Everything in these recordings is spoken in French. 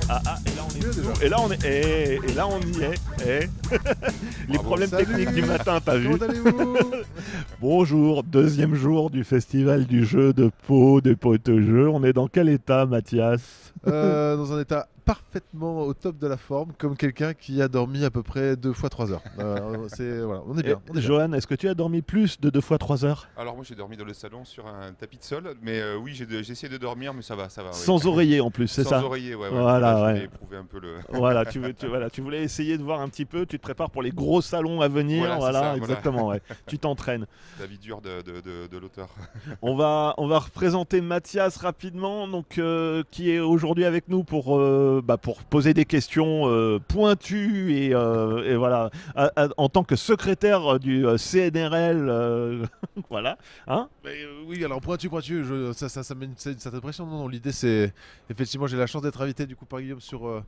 Et là on est debout. Et là on est. Et là on y est. Les problèmes techniques du matin, t'as vu? Comment allez-vous? Bonjour, deuxième jour du festival du jeu de Pau, des potes au jeu. On est dans quel état, Mathias? Dans un état parfaitement au top de la forme, comme quelqu'un qui a dormi à peu près 2 fois 3 heures. Voilà, on est bien. On est bien. Johan, est-ce que tu as dormi plus de 2 fois 3 heures? Alors moi j'ai dormi dans le salon sur un tapis de sol, mais oui j'ai essayé de dormir, mais ça va. Sans oreiller en plus, c'est ça? Sans oreiller, ouais. Voilà, Là, ouais. j'ai éprouvé un peu le... Voilà, tu voulais essayer de voir un petit peu, tu te prépares pour les gros salons à venir, Voilà, exactement, ouais. Tu t'entraînes. La vie dure de l'auteur. On va représenter Mathias rapidement, donc, qui est aujourd'hui avec nous pour poser des questions pointues et voilà, en tant que secrétaire du CNRL, voilà. Hein? Oui, alors pointu, ça met une certaine pression. Non, l'idée c'est effectivement j'ai la chance d'être invité du coup par Guillaume sur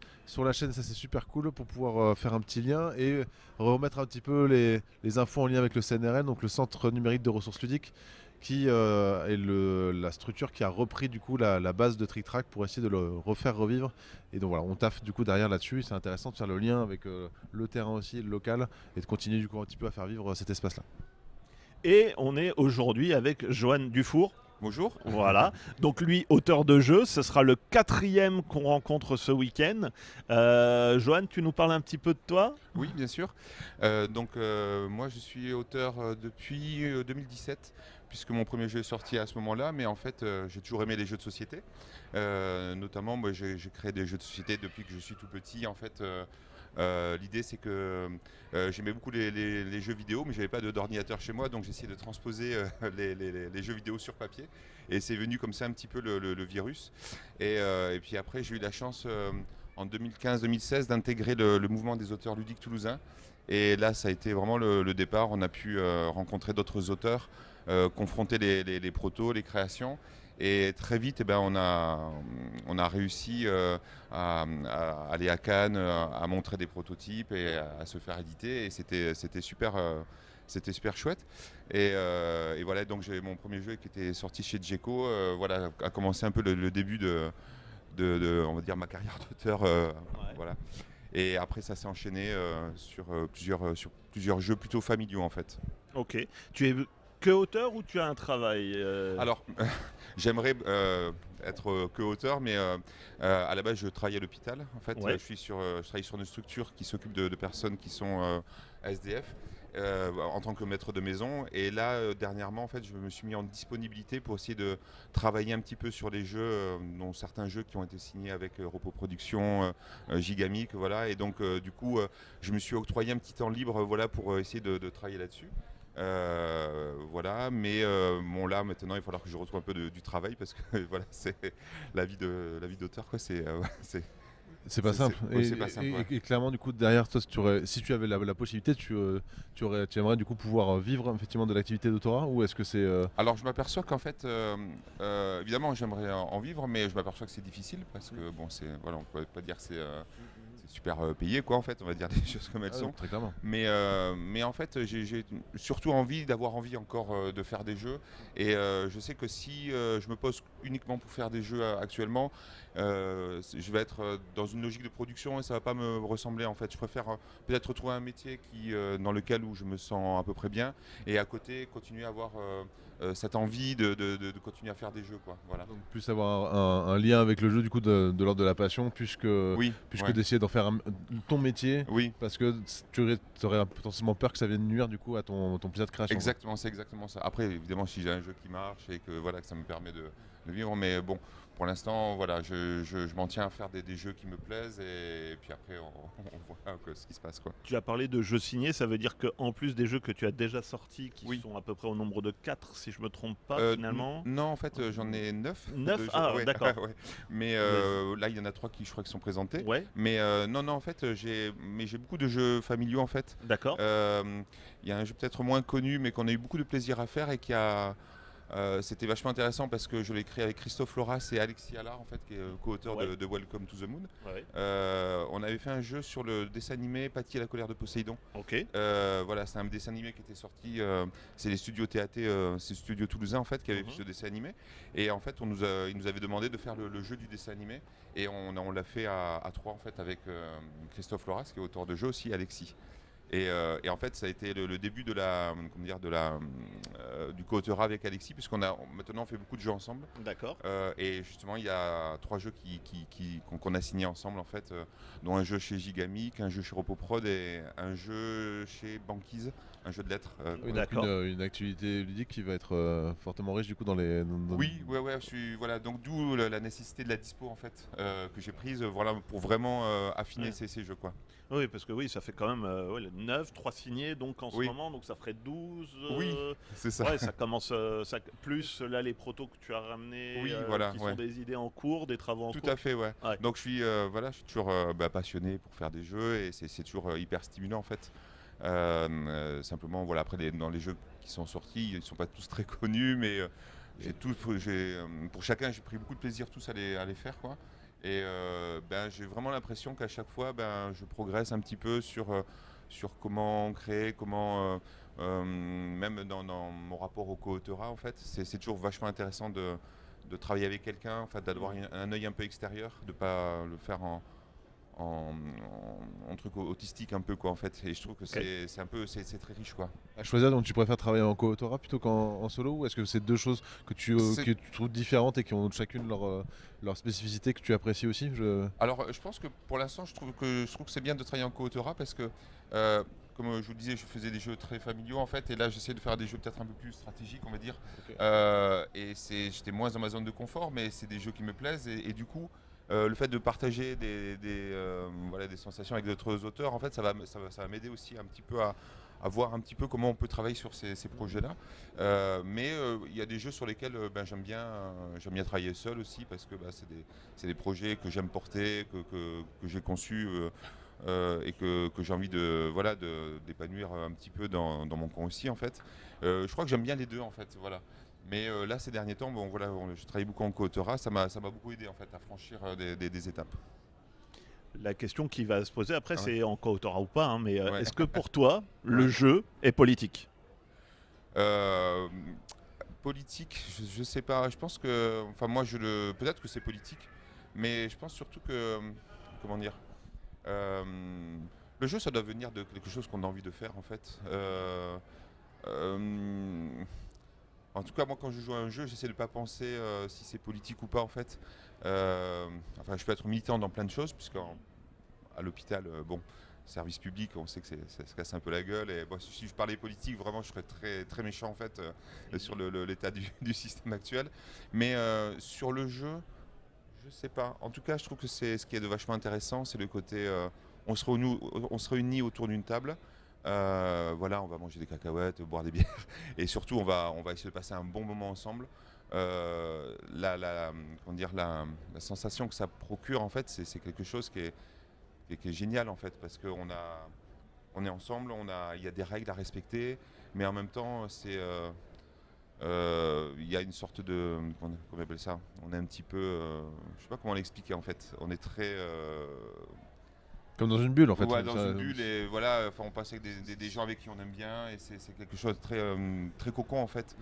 la chaîne, ça c'est super cool pour pouvoir faire un petit lien et remettre un petit peu les infos en lien avec le CNRL, donc le Centre numérique de ressources ludiques, qui est la structure qui a repris du coup la base de Trick Track pour essayer de le refaire revivre. Et donc voilà, on taffe du coup derrière là-dessus. C'est intéressant de faire le lien avec le terrain aussi, le local, et de continuer du coup un petit peu à faire vivre cet espace-là. Et on est aujourd'hui avec Johan Dufour. Bonjour. Voilà, donc lui, auteur de jeu, ce sera le 4e qu'on rencontre ce week-end. Johan, tu nous parles un petit peu de toi? Oui, bien sûr. Moi je suis auteur depuis 2017, puisque mon premier jeu est sorti à ce moment-là, mais en fait j'ai toujours aimé les jeux de société. Notamment, moi j'ai créé des jeux de société depuis que je suis tout petit. En fait, l'idée c'est que j'aimais beaucoup les jeux vidéo, mais j'avais pas d'ordinateur chez moi, donc j'essayais de transposer les jeux vidéo sur papier, et c'est venu comme ça un petit peu le virus. Et puis après j'ai eu la chance en 2015-2016 d'intégrer le mouvement des auteurs ludiques toulousains, et là ça a été vraiment le départ. On a pu rencontrer d'autres auteurs, confronter les protos, les créations. Et très vite, on a réussi à aller à Cannes, à montrer des prototypes et à se faire éditer. Et c'était super chouette. Et voilà, donc j'ai mon premier jeu qui était sorti chez Djeco. Voilà, a commencé un peu le début de on va dire, ma carrière d'auteur. Voilà. Et après, ça s'est enchaîné sur plusieurs jeux plutôt familiaux en fait. Ok. Tu es que auteur ou tu as un travail Alors, j'aimerais être que auteur, mais à la base, je travaille à l'hôpital. En fait, Ouais. je travaille sur une structure qui s'occupe de personnes qui sont SDF. En tant que maître de maison, et là dernièrement en fait je me suis mis en disponibilité pour essayer de travailler un petit peu sur les jeux, dont certains jeux qui ont été signés avec Repo Productions, Gigamic, voilà, et donc du coup je me suis octroyé un petit temps libre, voilà, pour essayer de travailler là-dessus. Voilà, mais bon, là maintenant il va falloir que je retrouve un peu du travail, parce que voilà, c'est la vie d'auteur, quoi. C'est pas simple. C'est pas simple, ouais. Et clairement, du coup, derrière toi, si tu avais la possibilité, tu aimerais du coup pouvoir vivre effectivement de l'activité d'autorat, ou est-ce que c'est Alors je m'aperçois qu'en fait, évidemment j'aimerais en vivre, mais je m'aperçois que c'est difficile, parce que bon, voilà, on peut pas dire que c'est super payé, quoi, en fait, on va dire des choses comme elles sont. très clairement. Mais en fait, j'ai surtout d'avoir envie encore de faire des jeux. Et je sais que si je me pose uniquement pour faire des jeux actuellement, je vais être dans une logique de production et ça va pas me ressembler, en fait. Je préfère peut-être trouver un métier dans lequel où je me sens à peu près bien, et à côté continuer à avoir cette envie de continuer à faire des jeux, quoi. Voilà. Donc plus avoir un lien avec le jeu du coup de l'ordre de la passion, plus que d'essayer d'en faire ton métier, parce que tu aurais potentiellement peur que ça vienne nuire du coup à ton plaisir de création. Exactement, c'est exactement ça. Après, évidemment, si j'ai un jeu qui marche et que voilà, que ça me permet de vivre, mais bon, pour l'instant, voilà, je m'en tiens à faire des jeux qui me plaisent, et puis après on voit ce qui se passe, quoi. Tu as parlé de jeux signés, ça veut dire qu'en plus des jeux que tu as déjà sortis, qui sont à peu près au nombre de 4, si je me trompe pas, finalement. Non, en fait, j'en ai 9. 9 Ah, ouais, d'accord. Ouais. Mais là, il y en a 3 qui, je crois, qui sont présentés. Ouais. Mais non, en fait, j'ai beaucoup de jeux familiaux, en fait. D'accord. Il y a un jeu peut-être moins connu, mais qu'on a eu beaucoup de plaisir à faire, et qui a C'était vachement intéressant parce que je l'ai créé avec Christophe Loras et Alexis Allard, en fait, qui est co-auteur Ouais. de Welcome to the Moon. Ouais. On avait fait un jeu sur le dessin animé Patty et la colère de Poséidon. Ok. Voilà, c'est un dessin animé qui était sorti. C'est les studios TAT, c'est Studio Toulousain en fait qui avait fait ce dessin animé. Et en fait, ils nous avaient demandé de faire le jeu du dessin animé. Et on l'a fait à trois en fait avec Christophe Loras qui est auteur de jeu aussi, Alexis. Et en fait, ça a été le début de du co-auteurat avec Alexis, maintenant on fait beaucoup de jeux ensemble. D'accord. Et justement, il y a 3 jeux qu'on a signés ensemble en fait, dont un jeu chez Gigamic, un jeu chez Repoprod et un jeu chez Banquise, un jeu de lettres. Oui, Donc d'accord. une activité ludique qui va être fortement riche du coup dans les. Oui, ouais, voilà, donc d'où la nécessité de la dispo en fait que j'ai prise, voilà, pour vraiment affiner Ouais. ces jeux quoi. Oui, parce que oui, ça fait quand même 9, 3 signés donc en ce Oui. moment, donc ça ferait 12. Oui, c'est ça. Ouais, ça commence. Plus là, les protos que tu as ramenés, Oui, voilà, qui ouais. sont des idées en cours, des travaux en Tout cours. à fait, ouais. Ouais. Donc je suis toujours passionné pour faire des jeux et c'est toujours hyper stimulant en fait. Simplement, voilà, après dans les jeux qui sont sortis, ils sont pas tous très connus, mais pour chacun, j'ai pris beaucoup de plaisir tous à les faire, quoi. Et j'ai vraiment l'impression qu'à chaque fois, je progresse un petit peu sur comment créer, même dans mon rapport au co-auteurat, en fait, c'est toujours vachement intéressant de travailler avec quelqu'un, en fait, d'avoir un œil un peu extérieur, de pas le faire en truc autistique un peu quoi en fait, et je trouve que c'est très riche quoi. À choisir, donc tu préfères travailler en co-autorat plutôt qu'en solo, ou est-ce que c'est deux choses que que tu trouves différentes et qui ont chacune leur spécificité que tu apprécies aussi Alors je pense que pour l'instant je trouve que c'est bien de travailler en co-autorat parce que comme je vous le disais, je faisais des jeux très familiaux en fait, et là j'essaie de faire des jeux peut-être un peu plus stratégiques on va dire. Ok. Et j'étais moins dans ma zone de confort, mais c'est des jeux qui me plaisent, et du coup le fait de partager des sensations avec d'autres auteurs, en fait, ça va m'aider aussi un petit peu à voir un petit peu comment on peut travailler sur ces projets-là. Mais il y a des jeux sur lesquels j'aime bien travailler seul aussi, parce que c'est des projets que j'aime porter, que j'ai conçus et que j'ai envie d'épanouir un petit peu dans mon coin aussi, en fait. Je crois que j'aime bien les deux, en fait. Voilà. Mais là, ces derniers temps, je travaille beaucoup en co-auteurat, ça m'a beaucoup aidé en fait à franchir des étapes. La question qui va se poser après, Ah ouais. c'est en co-autorat ou pas, hein, mais Ouais. est-ce que pour toi, le Ouais. jeu est politique? Euh, Politique, je sais pas. Je pense que, enfin peut-être que c'est politique, mais je pense surtout que, comment dire, euh, le jeu, ça doit venir de quelque chose qu'on a envie de faire en fait. Euh, En tout cas, moi, quand je joue à un jeu, j'essaie de ne pas penser si c'est politique ou pas, en fait. Enfin, je peux être militant dans plein de choses, puisque à l'hôpital, service public, on sait que ça se casse un peu la gueule. Et bon, si je parlais politique, vraiment, je serais très, très méchant, en fait, sur l'état du système actuel. Mais sur le jeu, je sais pas. En tout cas, je trouve que c'est ce qui est de vachement intéressant, c'est le côté on se réunit autour d'une table. Voilà, on va manger des cacahuètes, boire des bières, et surtout on va essayer de passer un bon moment ensemble. Comment dire, la sensation que ça procure en fait, c'est quelque chose qui est génial en fait, parce on est ensemble, il y a des règles à respecter, mais en même temps il y a une sorte de comment on appelle ça, on est un petit peu je sais pas comment l'expliquer en fait, on est très Comme dans une bulle en fait. ouais, dans une bulle, et voilà, enfin, on passe avec des gens avec qui on aime bien, et c'est quelque chose de très, très cocon en fait.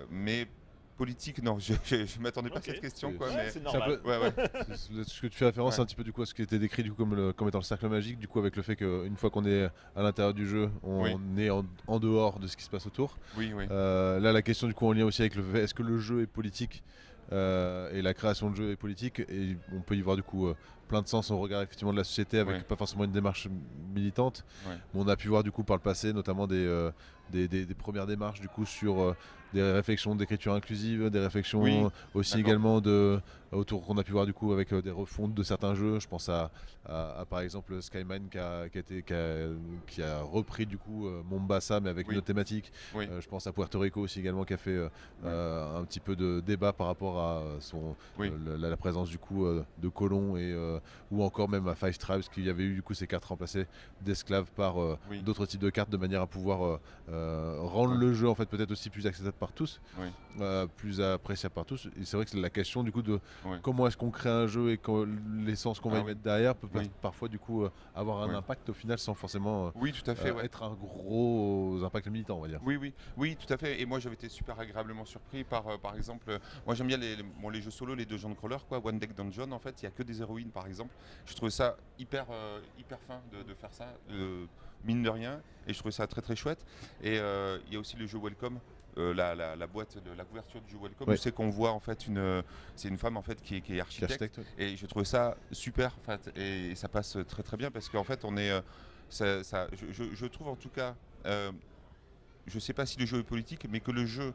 Mais politique, non, je m'attendais pas à Ok. cette question, quoi. Ouais, Mais c'est C'est un normal. peu- ouais, ouais, Ce que tu fais référence Ouais. un petit peu du coup à ce qui était décrit du coup comme étant le cercle magique, du coup avec le fait qu'une fois qu'on est à l'intérieur du jeu, on Oui. est en dehors de ce qui se passe autour. oui, oui. Là la question du coup en lien aussi avec le fait est-ce que le jeu est politique, et la création de jeu est politique, et on peut y voir du coup plein de sens au regard effectivement de la société avec Ouais. pas forcément une démarche militante. Ouais. Mais on a pu voir du coup par le passé notamment des premières démarches du coup sur des réflexions d'écriture inclusive, des réflexions Oui, aussi d'accord. également autour qu'on a pu voir du coup avec des refontes de certains jeux. Je pense à, par exemple Skymine qui a repris du coup Mombasa mais avec Oui. une autre thématique. Oui. Je pense à Puerto Rico aussi également qui a fait un petit peu de débat par rapport à Oui. la présence du coup de colons et ou encore même à Five Tribes, qui avait eu du coup ces cartes remplacées d'esclaves par Oui. d'autres types de cartes, de manière à pouvoir rendre le jeu en fait peut-être aussi plus acceptable par tous, Oui. plus appréciable par tous. Et c'est vrai que c'est la question du coup de Oui. comment est-ce qu'on crée un jeu et l'essence qu'on va y Oui. mettre derrière peut Oui. parfois du coup avoir un Oui. impact au final sans forcément Oui, tout à fait. Ouais. être un gros impact militant, on va dire. Oui, tout à fait. Et moi, j'avais été super agréablement surpris par exemple, moi j'aime bien les jeux solo, les dungeon crawlers, quoi, One Deck Dungeon. En fait, il y a que des héroïnes, par exemple. Je trouvais ça hyper fin de faire ça, mine de rien. Et je trouvais ça très très chouette. Et il y a aussi le jeu Welcome. La boîte de la couverture du jeu Welcome, Oui. c'est qu'on voit en fait c'est une femme en fait qui est architecte, Ouais. et je trouvais ça super en fait, et ça passe très très bien parce qu'en fait on est je trouve en tout cas, je sais pas si le jeu est politique, mais que le jeu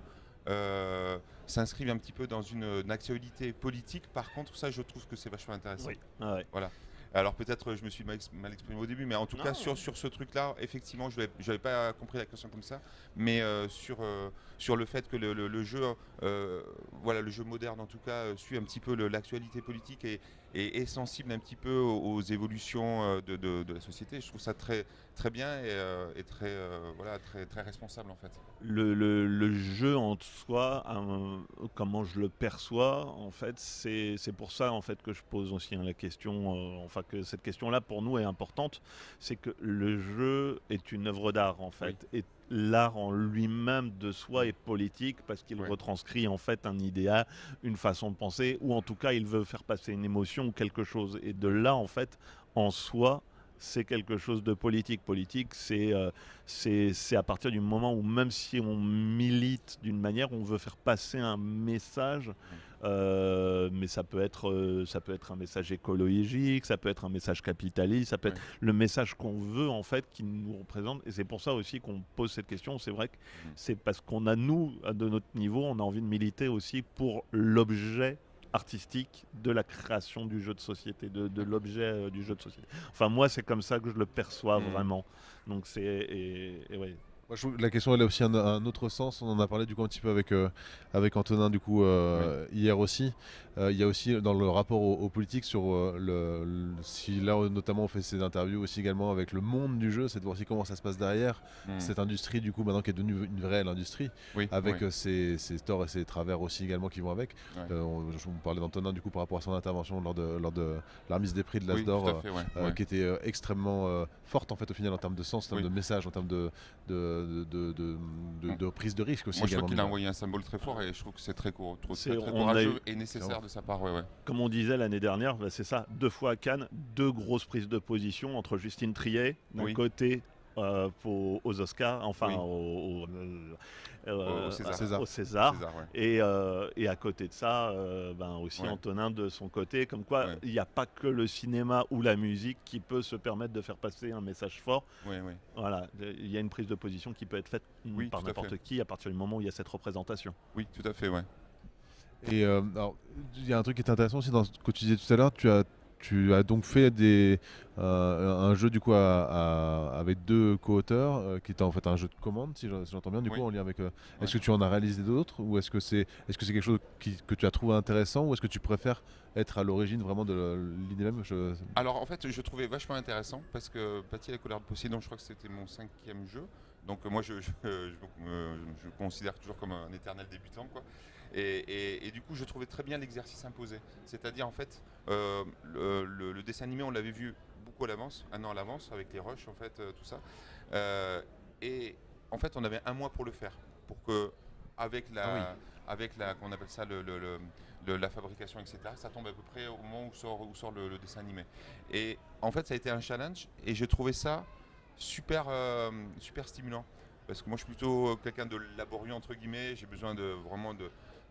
s'inscrive un petit peu dans une actualité politique. Par contre, ça, je trouve que c'est vachement intéressant. Oui. Ah ouais. Voilà. Alors peut-être je me suis mal exprimé au début, mais en tout cas sur ce truc-là, effectivement, je n'avais pas compris la question comme ça, mais sur le fait que le jeu, voilà, le jeu moderne en tout cas, suit un petit peu l'actualité politique et est sensible un petit peu aux évolutions de la société. Je trouve ça très très bien et très voilà, très responsable en fait. Le jeu en soi, comment je le perçois, en fait, c'est pour ça en fait que je pose aussi la question, enfin que cette question-là pour nous est importante, c'est que le jeu est une œuvre d'art en fait, et l'art en lui-même de soi est politique parce qu'il retranscrit en fait un idéal, une façon de penser, ou en tout cas il veut faire passer une émotion ou quelque chose, et de là en fait, en soi, c'est quelque chose de politique. Politique, c'est à partir du moment où même si on milite d'une manière, on veut faire passer un message, mais ça peut être un message écologique, ça peut être un message capitaliste, ça peut être le message qu'on veut en fait, qui nous représente. Et c'est pour ça aussi qu'on pose cette question. C'est vrai que c'est parce qu'on a, nous, de notre niveau, on a envie de militer aussi pour l'objet artistique de la création du jeu de société, de l'objet du jeu de société. Enfin, moi, c'est comme ça que je le perçois vraiment. Donc, et ouais. Moi, je trouve que la question elle a aussi un autre sens. On en a parlé du coup un petit peu avec Antonin du coup hier aussi. Il y a aussi dans le rapport aux politiques sur si là notamment on fait ces interviews aussi également avec le monde du jeu, c'est de voir aussi comment ça se passe derrière cette industrie du coup maintenant qui est devenue une réelle industrie avec ses torts et ses travers aussi également qui vont avec. On parlait d'Antonin du coup par rapport à son intervention lors de la remise des prix de l'Asdor qui était extrêmement forte en fait au final en termes de sens, en termes de message, en termes de prise de risque aussi. Moi je trouve qu'il a envoyé un symbole très fort et je trouve que c'est très courageux et nécessaire de sa part. Comme on disait l'année dernière, c'est ça, 2 fois à Cannes, 2 grosses prises de position entre Justine Triet d'un côté aux Oscars, enfin au César. Et à côté de ça, aussi Antonin de son côté, comme quoi il n'y a pas que le cinéma ou la musique qui peut se permettre de faire passer un message fort. Voilà, il y a une prise de position qui peut être faite par n'importe qui à partir du moment où il y a cette représentation. Oui, tout à fait, Et alors, il y a un truc qui est intéressant aussi dans ce que tu disais tout à l'heure, tu as donc fait un jeu du coup avec 2 co-auteurs qui était en fait un jeu de commande si j'entends bien du coup en lien avec. Est-ce que tu en as réalisé d'autres ou est-ce que c'est quelque chose que tu as trouvé intéressant ou est-ce que tu préfères être à l'origine vraiment de l'idée même Alors en fait je trouvais vachement intéressant parce que Patty et la colère de Poséidon, je crois que c'était mon 5e jeu. Donc moi je me considère toujours comme un éternel débutant quoi. Et du coup je trouvais très bien l'exercice imposé. C'est-à-dire en fait le dessin animé on l'avait vu beaucoup à l'avance, 1 an à l'avance avec les rushs en fait, tout ça. Et en fait on avait 1 mois pour le faire. Pour que avec la qu'on appelle ça la fabrication, etc. Ça tombe à peu près au moment où sort le dessin animé. Et en fait ça a été un challenge et j'ai trouvé ça super stimulant. Parce que moi je suis plutôt quelqu'un de laborieux entre guillemets, j'ai besoin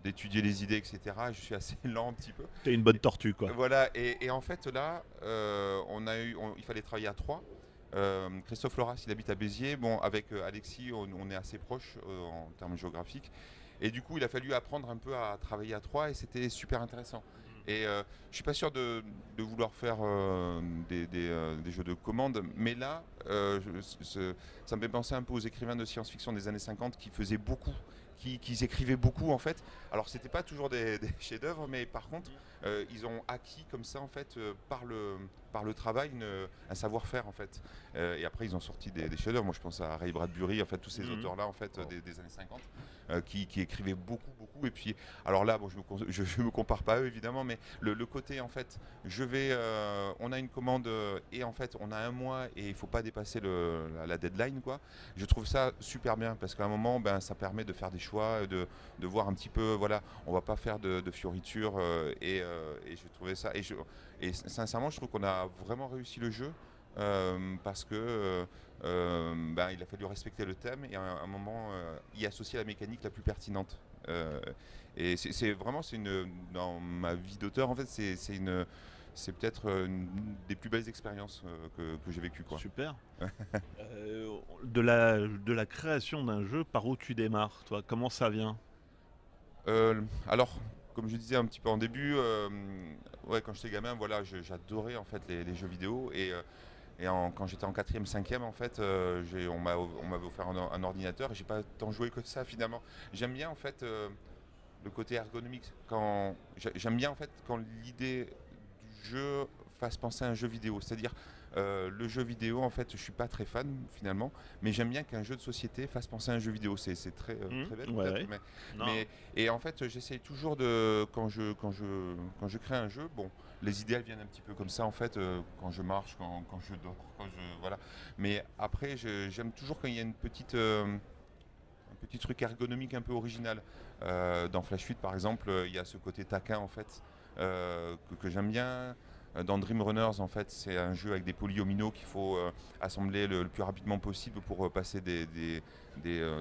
d'étudier les idées, etc. Je suis assez lent un petit peu. T'es une bonne tortue quoi. Voilà, et en fait là, il fallait travailler à 3. Christophe Loras, il habite à Béziers. Bon, avec Alexis, on est assez proches en termes géographiques. Et du coup, il a fallu apprendre un peu à travailler à 3 et c'était super intéressant. Et je suis pas sûr de vouloir faire des jeux de commande, mais là, ça me fait penser un peu aux écrivains de science-fiction des années 50 qui faisaient beaucoup, qu'ils écrivaient beaucoup en fait. Alors c'était pas toujours des chefs-d'œuvre, mais par contre ils ont acquis comme ça en fait par le travail un savoir-faire en fait. Et après ils ont sorti des chefs-d'œuvre. Moi je pense à Ray Bradbury, en fait tous ces auteurs-là en fait des années 50 qui écrivaient beaucoup. Et puis alors là bon je me compare pas à eux évidemment, mais le côté en fait on a une commande et en fait on a un mois et il faut pas dépasser la deadline quoi. Je trouve ça super bien parce qu'à un moment ça permet de faire des choix, de voir un petit peu voilà, on va pas faire de fioritures et je trouvais ça et sincèrement je trouve qu'on a vraiment réussi le jeu parce que il a fallu respecter le thème et à un moment y associer la mécanique la plus pertinente. Et c'est vraiment dans ma vie d'auteur en fait c'est peut-être une des plus belles expériences que j'ai vécues quoi. Super. De la création d'un jeu, par où tu démarres, toi? Comment ça vient? Alors, comme je disais un petit peu en début, ouais, quand j'étais gamin, voilà, j'adorais en fait les jeux vidéo quand j'étais en 4e, 5e, en fait, on m'avait offert un ordinateur et j'ai pas tant joué que ça finalement. J'aime bien en fait le côté ergonomique. J'aime bien en fait quand l'idée du jeu fasse penser à un jeu vidéo. C'est-à-dire le jeu vidéo, en fait, je suis pas très fan finalement, mais j'aime bien qu'un jeu de société fasse penser à un jeu vidéo. C'est très très bête Ouais, peut-être, ouais. Non. et en fait, j'essaye toujours quand je crée un jeu, bon, les idées elles viennent un petit peu comme ça en fait, quand je marche, quand je dors, voilà. Mais après, j'aime toujours quand il y a un petit truc ergonomique un peu original. Dans Flash 8 par exemple, il y a ce côté taquin en fait que j'aime bien. Dans Dream Runners, en fait, c'est un jeu avec des polyomino qu'il faut assembler le plus rapidement possible pour passer des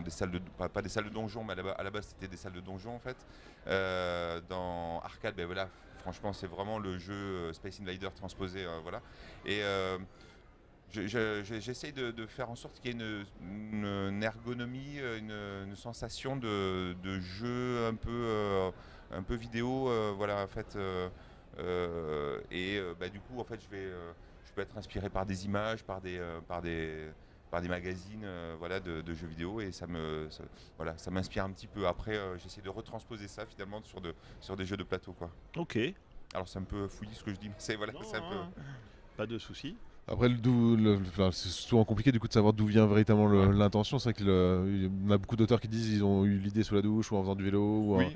salles de pas des salles de donjon, mais à la base c'était des salles de donjon en fait. Dans Arcade, ben voilà, franchement c'est vraiment le jeu Space Invader transposé, voilà. Et j'essaye de faire en sorte qu'il y ait une ergonomie, une sensation de jeu un peu vidéo, voilà, en fait. Du coup, en fait, je peux être inspiré par des images, par des magazines, voilà, de jeux vidéo, et voilà, ça m'inspire un petit peu. Après, j'essaie de retransposer ça finalement sur des jeux de plateau, quoi. Ok. Alors c'est un peu fouillis ce que je dis, mais c'est un peu. Pas de souci. Après, c'est souvent compliqué du coup de savoir d'où vient véritablement l'intention. C'est vrai qu'il y a beaucoup d'auteurs qui disent qu'ils ont eu l'idée sous la douche ou en faisant du vélo ou Oui.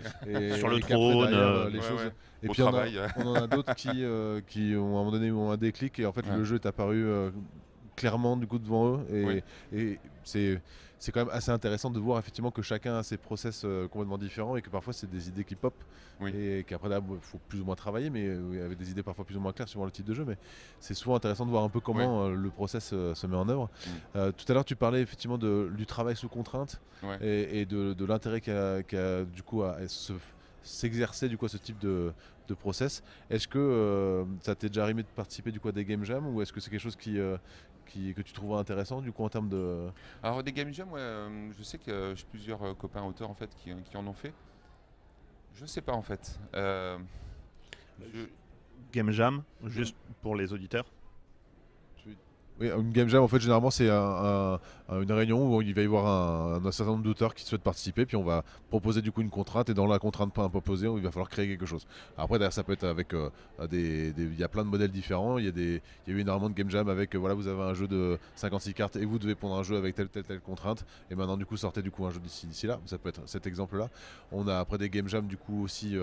Sur le qu'après, trône, derrière, les Ouais, choses. ouais. Et Au puis travail. on en a d'autres qui ont à un moment donné ont un déclic et en fait Ouais. le jeu est apparu clairement du coup devant eux Oui. et c'est quand même assez intéressant de voir effectivement que chacun a ses process complètement différents et que parfois c'est des idées qui pop Oui. et qu'après là il faut plus ou moins travailler mais avec des idées parfois plus ou moins claires suivant le type de jeu, mais c'est souvent intéressant de voir un peu comment le process se met en œuvre. Tout à l'heure tu parlais effectivement du travail sous contrainte Ouais. et de l'intérêt qu'a du coup à s'exercer du coup à ce type de process. Est-ce que ça t'est déjà arrivé de participer du coup à des game jams ou est-ce que c'est quelque chose que tu trouves intéressant du coup en termes de... Alors des game jams, ouais, je sais que j'ai plusieurs copains auteurs en fait qui en ont fait. Je sais pas en fait. Game Jam, juste pour les auditeurs. Oui, une game jam en fait généralement c'est une réunion où il va y avoir un certain nombre d'auteurs qui souhaitent participer, puis on va proposer du coup une contrainte et dans la contrainte pas proposée il va falloir créer quelque chose. Après derrière ça peut être avec il y a plein de modèles différents, il y a eu énormément de game jam avec voilà, vous avez un jeu de 56 cartes et vous devez pondre un jeu avec telle contrainte et maintenant du coup sortez du coup un jeu d'ici là, ça peut être cet exemple là. On a après des game jam du coup aussi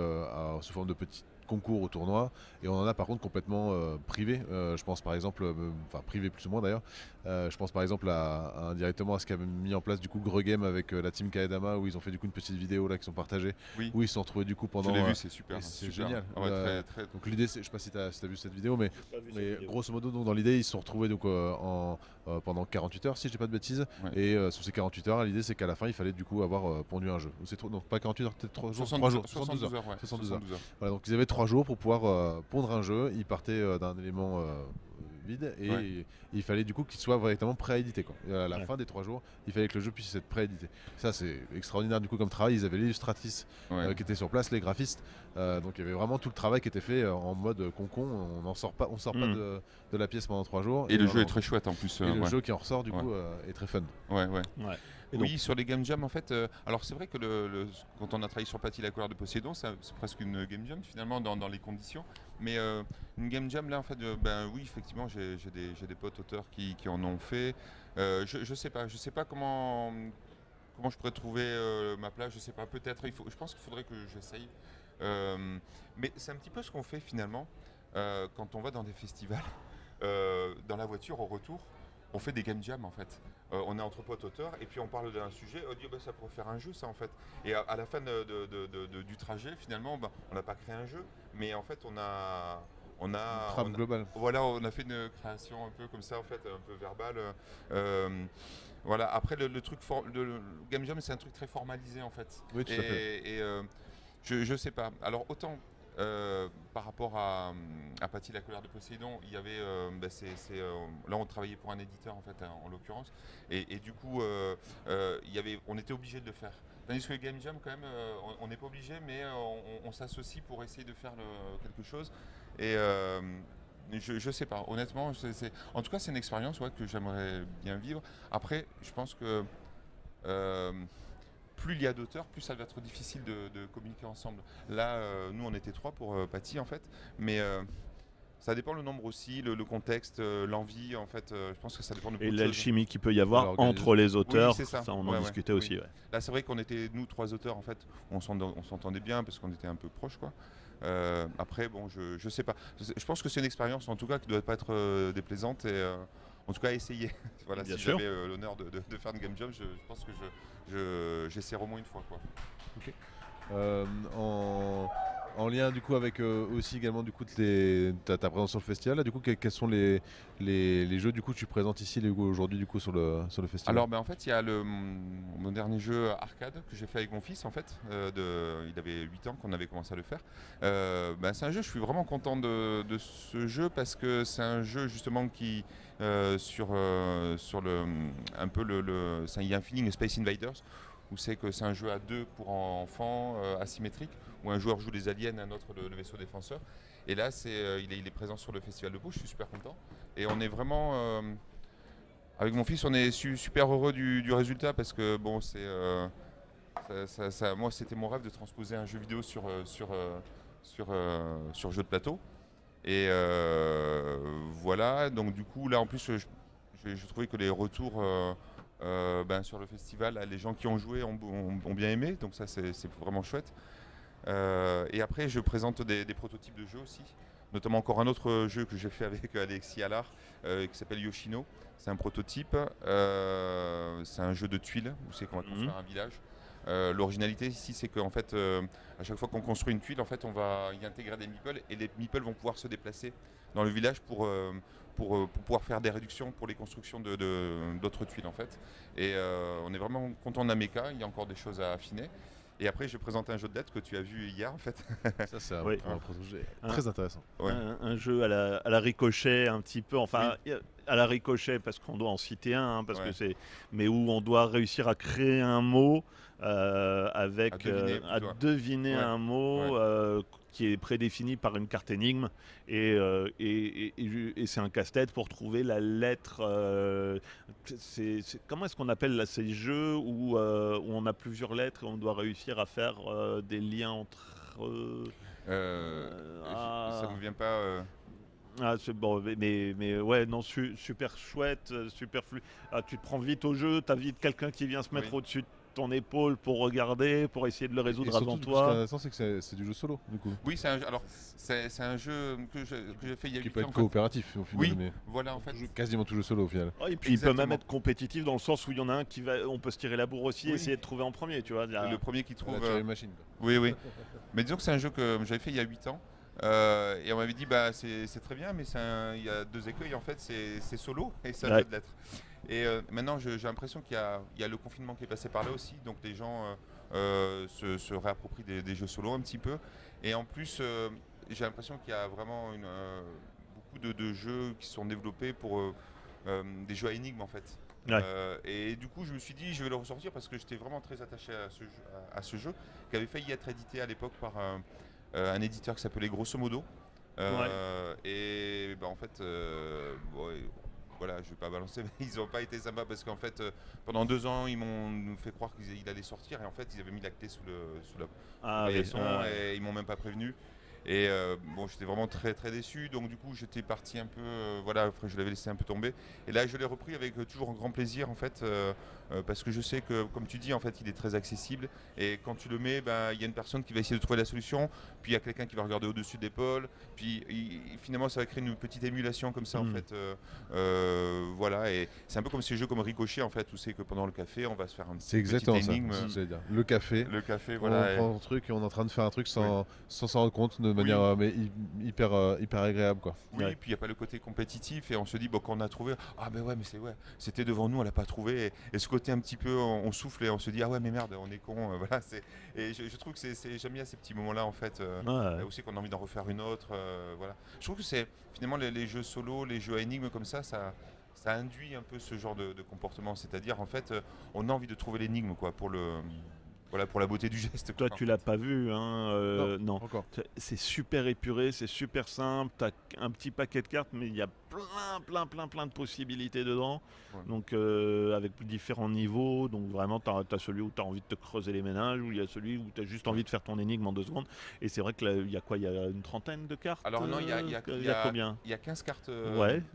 sous forme de petits concours au tournoi et on en a par contre complètement privé. Je pense par exemple, enfin privé plus ou moins d'ailleurs, je pense par exemple directement à ce qu'a mis en place du coup Gregame avec la team Kaedama où ils ont fait du coup une petite vidéo là qui sont partagées, Oui. où ils se sont retrouvés du coup pendant... Je l'ai vu, c'est super. c'est super. génial. Ah ouais, très. Donc l'idée, je sais pas si tu as vu cette vidéo, mais grosso modo donc, dans l'idée ils se sont retrouvés donc, pendant 48 heures si je dis pas de bêtises, Ouais. et sur ces 48 heures l'idée c'est qu'à la fin il fallait du coup avoir pondu un jeu. Donc pas 48 heures, peut-être 3 jours, 72 heures. Ouais. 72 heures. Voilà, donc ils avaient 3 jours pour pouvoir pondre un jeu. Ils partaient d'un élément vide et Ouais. il fallait du coup qu'il soit véritablement prêt à éditer, quoi. Et à la Ouais. fin des 3 jours, il fallait que le jeu puisse être prêt à éditer. Ça c'est extraordinaire du coup comme travail. Ils avaient l'illustratrice Ouais. qui était sur place, les graphistes. Donc il y avait vraiment tout le travail qui était fait en mode concon. On sort pas Mm. de la pièce pendant 3 jours. Et le jeu est très chouette en plus. Et le Ouais. jeu qui en ressort du Ouais. coup est très fun. Ouais, ouais. Ouais. Et donc, Oui, sur les game jams, en fait, alors c'est vrai que quand on a travaillé sur Paty la couleur de Poséidon, c'est presque une game jam finalement dans les conditions. Mais une game jam là, en fait, ben oui, effectivement, j'ai des potes auteurs qui en ont fait. Je sais pas comment je pourrais trouver ma place. Je sais pas, peut-être. Je pense qu'il faudrait que j'essaye. Euh, mais c'est un petit peu ce qu'on fait finalement quand on va dans des festivals. Dans la voiture au retour, on fait des game jams en fait. On est entre potes auteurs et puis on parle d'un sujet, on dit oh, bah, ça pourrait faire un jeu ça en fait. Et à la fin du trajet finalement, bah, on n'a pas créé un jeu, mais en fait on a, Une trame on a- globale. voilà, on a fait une création un peu comme ça en fait, un peu verbale. Voilà, après le truc, le game jam c'est un truc très formalisé en fait. Oui, tout à fait. Et je sais pas. Alors autant par rapport à Paty la colère de Poséidon, il y avait, là on travaillait pour un éditeur en fait, en l'occurrence, et du coup on était obligé de le faire. Tandis que le Game Jam quand même, on n'est pas obligé, mais on s'associe pour essayer de faire quelque chose. Et je sais pas, honnêtement, en tout cas c'est une expérience ouais, que j'aimerais bien vivre. Après, je pense que euh, plus il y a d'auteurs, plus ça va être difficile de communiquer ensemble. Là, nous, on était 3 pour Paty, en fait, mais ça dépend le nombre aussi, le contexte, l'envie, en fait, je pense que ça dépend de et beaucoup de choses. l'alchimie qu'il peut y avoir l'organisation. entre les Oui, auteurs, c'est ça. ça on en Ouais, ouais, discutait oui. aussi. Ouais. Là, c'est vrai qu'on était, nous, 3 auteurs, en fait, on s'entendait bien parce qu'on était un peu proches, quoi. Après, bon, je sais pas. Je pense que c'est une expérience, en tout cas, qui doit pas être déplaisante et en tout cas, essayer. Voilà, Bien si sûr. j'avais l'honneur de faire une game jam, je pense que j'essaierai au moins une fois, quoi. Euh, en, en lien du coup avec aussi également du coup ta présence sur le festival, là, du coup quels sont les jeux du coup que tu présentes ici aujourd'hui du coup sur le festival. Alors, ben, en fait, il y a mon dernier jeu arcade que j'ai fait avec mon fils. En fait, il avait 8 ans qu'on avait commencé à le faire. Ben, c'est un jeu, je suis vraiment content de ce jeu parce que c'est un jeu justement qui, sur un peu il y a un feeling Space Invaders où c'est que c'est un jeu à deux pour enfants asymétrique où un joueur joue les aliens, un autre le vaisseau défenseur. Et là, il est présent sur le festival de Pau, je suis super content. Et on est vraiment. Avec mon fils, on est super heureux du résultat parce que bon, moi, c'était mon rêve de transposer un jeu vidéo sur jeu de plateau. Et voilà, donc du coup, là en plus, je trouvais que les retours ben, sur le festival, là, les gens qui ont joué ont bien aimé, donc ça c'est vraiment chouette. Et après, je présente des prototypes de jeux aussi, notamment encore un autre jeu que j'ai fait avec Alexis Allard qui s'appelle Yoshino. C'est un prototype, c'est un jeu de tuiles où c'est qu'on va construire un village. L'originalité ici, c'est qu'en fait, à chaque fois qu'on construit une tuile, en fait, on va y intégrer des meeples et les meeples vont pouvoir se déplacer dans le village pour pouvoir faire des réductions pour les constructions d'autres tuiles en fait. Et on est vraiment content de la méca, il y a encore des choses à affiner. Et après, je présente un jeu de lettres que tu as vu hier en fait. Ça c'est un, Oui. un projet Un- très intéressant. Ouais. Un jeu à la ricochet un petit peu, enfin à la ricochet parce qu'on doit en citer un, hein, parce que Ouais. mais où on doit réussir à créer un mot À deviner à plutôt. deviner Ouais. un mot Ouais. qui est prédéfini par une carte énigme et c'est un casse-tête pour trouver la lettre. Comment est-ce qu'on appelle là, ces jeux où on a plusieurs lettres et on doit réussir à faire des liens entre eux. Ça me vient pas. Ah, c'est bon, mais ouais, non, super chouette, super flou. Ah, tu te prends vite au jeu, t'as vite quelqu'un qui vient se mettre Oui. au-dessus de ton épaule pour regarder, pour essayer de le Et résoudre surtout avant du coup, ce qui est toi. intéressant c'est que c'est du jeu solo du coup Oui, c'est un jeu que j'ai fait il y a qui 8 peut ans. être En fait. coopératif au final, Oui, mais voilà en fait. quasiment tout jeu solo au final. Ah, et puis il peut même Exactement. être compétitif dans le sens où il y en a un qui va, on peut se tirer la bourre aussi et Oui. essayer de trouver en premier, tu vois. Le premier qui La trouve. Turing Machine, quoi. Oui, oui. Mais disons que c'est un jeu que j'avais fait il y a 8 ans. Et on m'avait dit, bah, c'est très bien, mais il y a deux écueils en fait, c'est solo et c'est un Ouais. jeu de lettres. Et maintenant, j'ai l'impression il y a le confinement qui est passé par là aussi, donc les gens se réapproprient des jeux solo un petit peu. Et en plus, j'ai l'impression qu'il y a vraiment beaucoup de jeux qui sont développés pour des jeux à énigmes en fait. Ouais. Et du coup, je me suis dit, je vais le ressortir parce que j'étais vraiment très attaché à ce jeu qui avait failli être édité à l'époque par un éditeur qui s'appelait Grosso Modo. Et en fait, voilà, je vais pas balancer, mais ils n'ont pas été sympas parce qu'en fait, pendant 2 ans, ils m'ont fait croire qu'il allait sortir et en fait, ils avaient mis la clé sous la paillasson et ils m'ont même pas prévenu. Et j'étais vraiment très très déçu, donc du coup j'étais parti un peu, voilà, après je l'avais laissé un peu tomber. Et là je l'ai repris avec toujours un grand plaisir en fait, parce que je sais que comme tu dis en fait il est très accessible et quand tu le mets, il y a une personne qui va essayer de trouver la solution, puis il y a quelqu'un qui va regarder au-dessus de l'épaule, puis finalement ça va créer une petite émulation comme ça en fait. Voilà, et c'est un peu comme ces jeux comme Ricochet en fait, où c'est que pendant le café on va se faire une petite énigme. J'allais dire. Le café, voilà. On prend un truc et on est en train de faire un truc sans s'en rendre compte de manière mais hyper agréable quoi. Oui, et puis il n'y a pas le côté compétitif et on se dit quand on a trouvé, ah ben ouais mais c'était devant nous, on l'a pas trouvé, et ce côté un petit peu on souffle et on se dit ah ouais mais merde on est con, voilà, et je trouve que j'aime bien ces petits moments là en fait, aussi qu'on a envie d'en refaire une autre, voilà. Je trouve que c'est finalement les jeux solo, les jeux à énigmes comme ça induit un peu ce genre de comportement, c'est-à-dire en fait on a envie de trouver l'énigme quoi pour la beauté du geste. Toi, tu l'as pas vu, hein, non. Encore. C'est super épuré, c'est super simple. Tu as un petit paquet de cartes, mais il y a plein de possibilités dedans. Ouais. Donc, avec différents niveaux. Donc, vraiment, tu as celui où tu as envie de te creuser les méninges, ou il y a celui où tu as juste envie de faire ton énigme en 2 secondes. Et c'est vrai qu'il y a quoi? Il y a une trentaine de cartes? Alors, non, il y a combien? Il y a 15 cartes,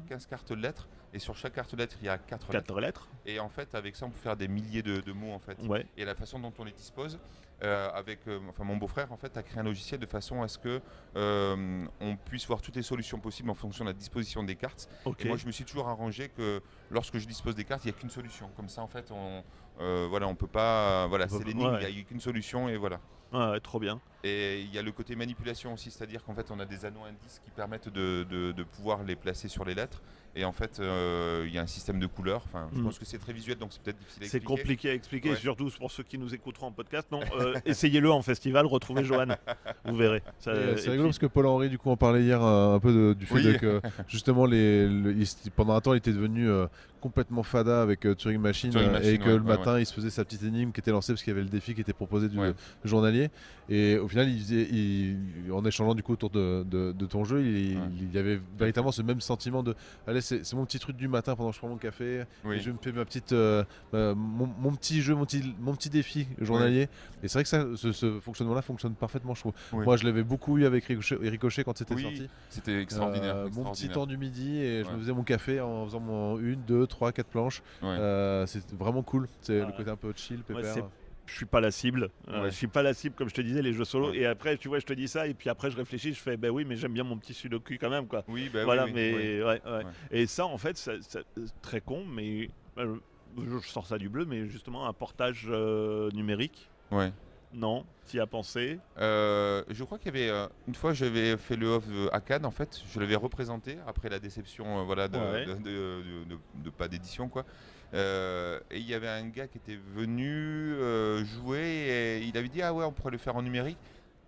15 cartes lettres. Et sur chaque carte lettre, il y a 4 lettres. Et en fait, avec ça, on peut faire des milliers de mots en fait. Ouais. Et la façon dont on les dispose, mon beau-frère en fait a créé un logiciel de façon à ce que on puisse voir toutes les solutions possibles en fonction de la disposition des cartes. Okay. Et moi, je me suis toujours arrangé que lorsque je dispose des cartes, il n'y a qu'une solution. Comme ça, en fait, on peut pas. Voilà, c'est l'énigme, il n'y a qu'une solution et voilà. Ouais, trop bien. Et il y a le côté manipulation aussi, c'est-à-dire qu'en fait on a des anneaux indices qui permettent de pouvoir les placer sur les lettres. Et en fait, il y a un système de couleurs. Enfin, je pense que c'est très visuel, donc c'est peut-être difficile à expliquer. C'est compliqué à expliquer, surtout pour ceux qui nous écouteront en podcast. Non, essayez-le en festival, retrouvez Johan, vous verrez. C'est rigolo parce que Paul-Henri, du coup, en parlait hier un peu du fait que justement, pendant un temps, il était devenu complètement fada avec Turing Machine, et que le matin, il se faisait sa petite énigme qui était lancée parce qu'il y avait le défi qui était proposé du journalier. Et au final, en échangeant du coup autour de ton jeu, il y avait véritablement ce même sentiment de allez, c'est mon petit truc du matin pendant que je prends mon café et je me fais ma petite mon petit jeu, mon petit défi journalier. Et c'est vrai que ça, ce fonctionnement-là fonctionne parfaitement, je trouve. Moi, je l'avais beaucoup eu avec Ricochet quand c'était sorti. C'était extraordinaire. Mon petit temps du midi et je me faisais mon café en faisant mon 1, 2, 3, 4 planches. C'est vraiment cool. C'est le côté un peu chill, pépère. Je suis pas la cible. Je suis pas la cible, comme je te disais, les jeux solo. Et après, tu vois, je te dis ça, et puis après, je réfléchis, je fais, oui, mais j'aime bien mon petit sudoku quand même, quoi. Voilà, mais Et ça, en fait, c'est très con, mais je sors ça du bleu, mais justement, un portage numérique. Non, t'y as pensé? Je crois qu'il y avait une fois, j'avais fait le off à Cannes, en fait, je l'avais représenté après la déception, de pas d'édition, quoi. Et il y avait un gars qui était venu jouer et il avait dit ah ouais on pourrait le faire en numérique,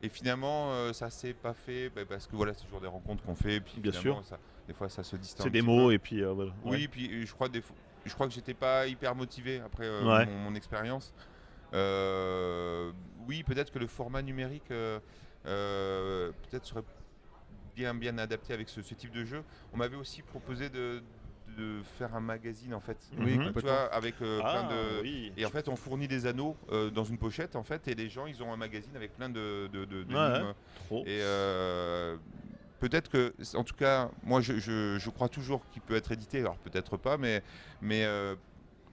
et finalement ça s'est pas fait parce que c'est toujours des rencontres qu'on fait et puis bien sûr des fois ça se distance. C'est des mots et puis oui, puis je crois que j'étais pas hyper motivé après mon expérience. Oui, peut-être que le format numérique peut-être serait bien adapté avec ce type de jeu. On m'avait aussi proposé de faire un magazine en fait, tu vois, avec plein de et en fait on fournit des anneaux dans une pochette en fait, et les gens ils ont un magazine avec plein de et peut-être que, en tout cas moi je crois toujours qu'il peut être édité, alors peut-être pas, mais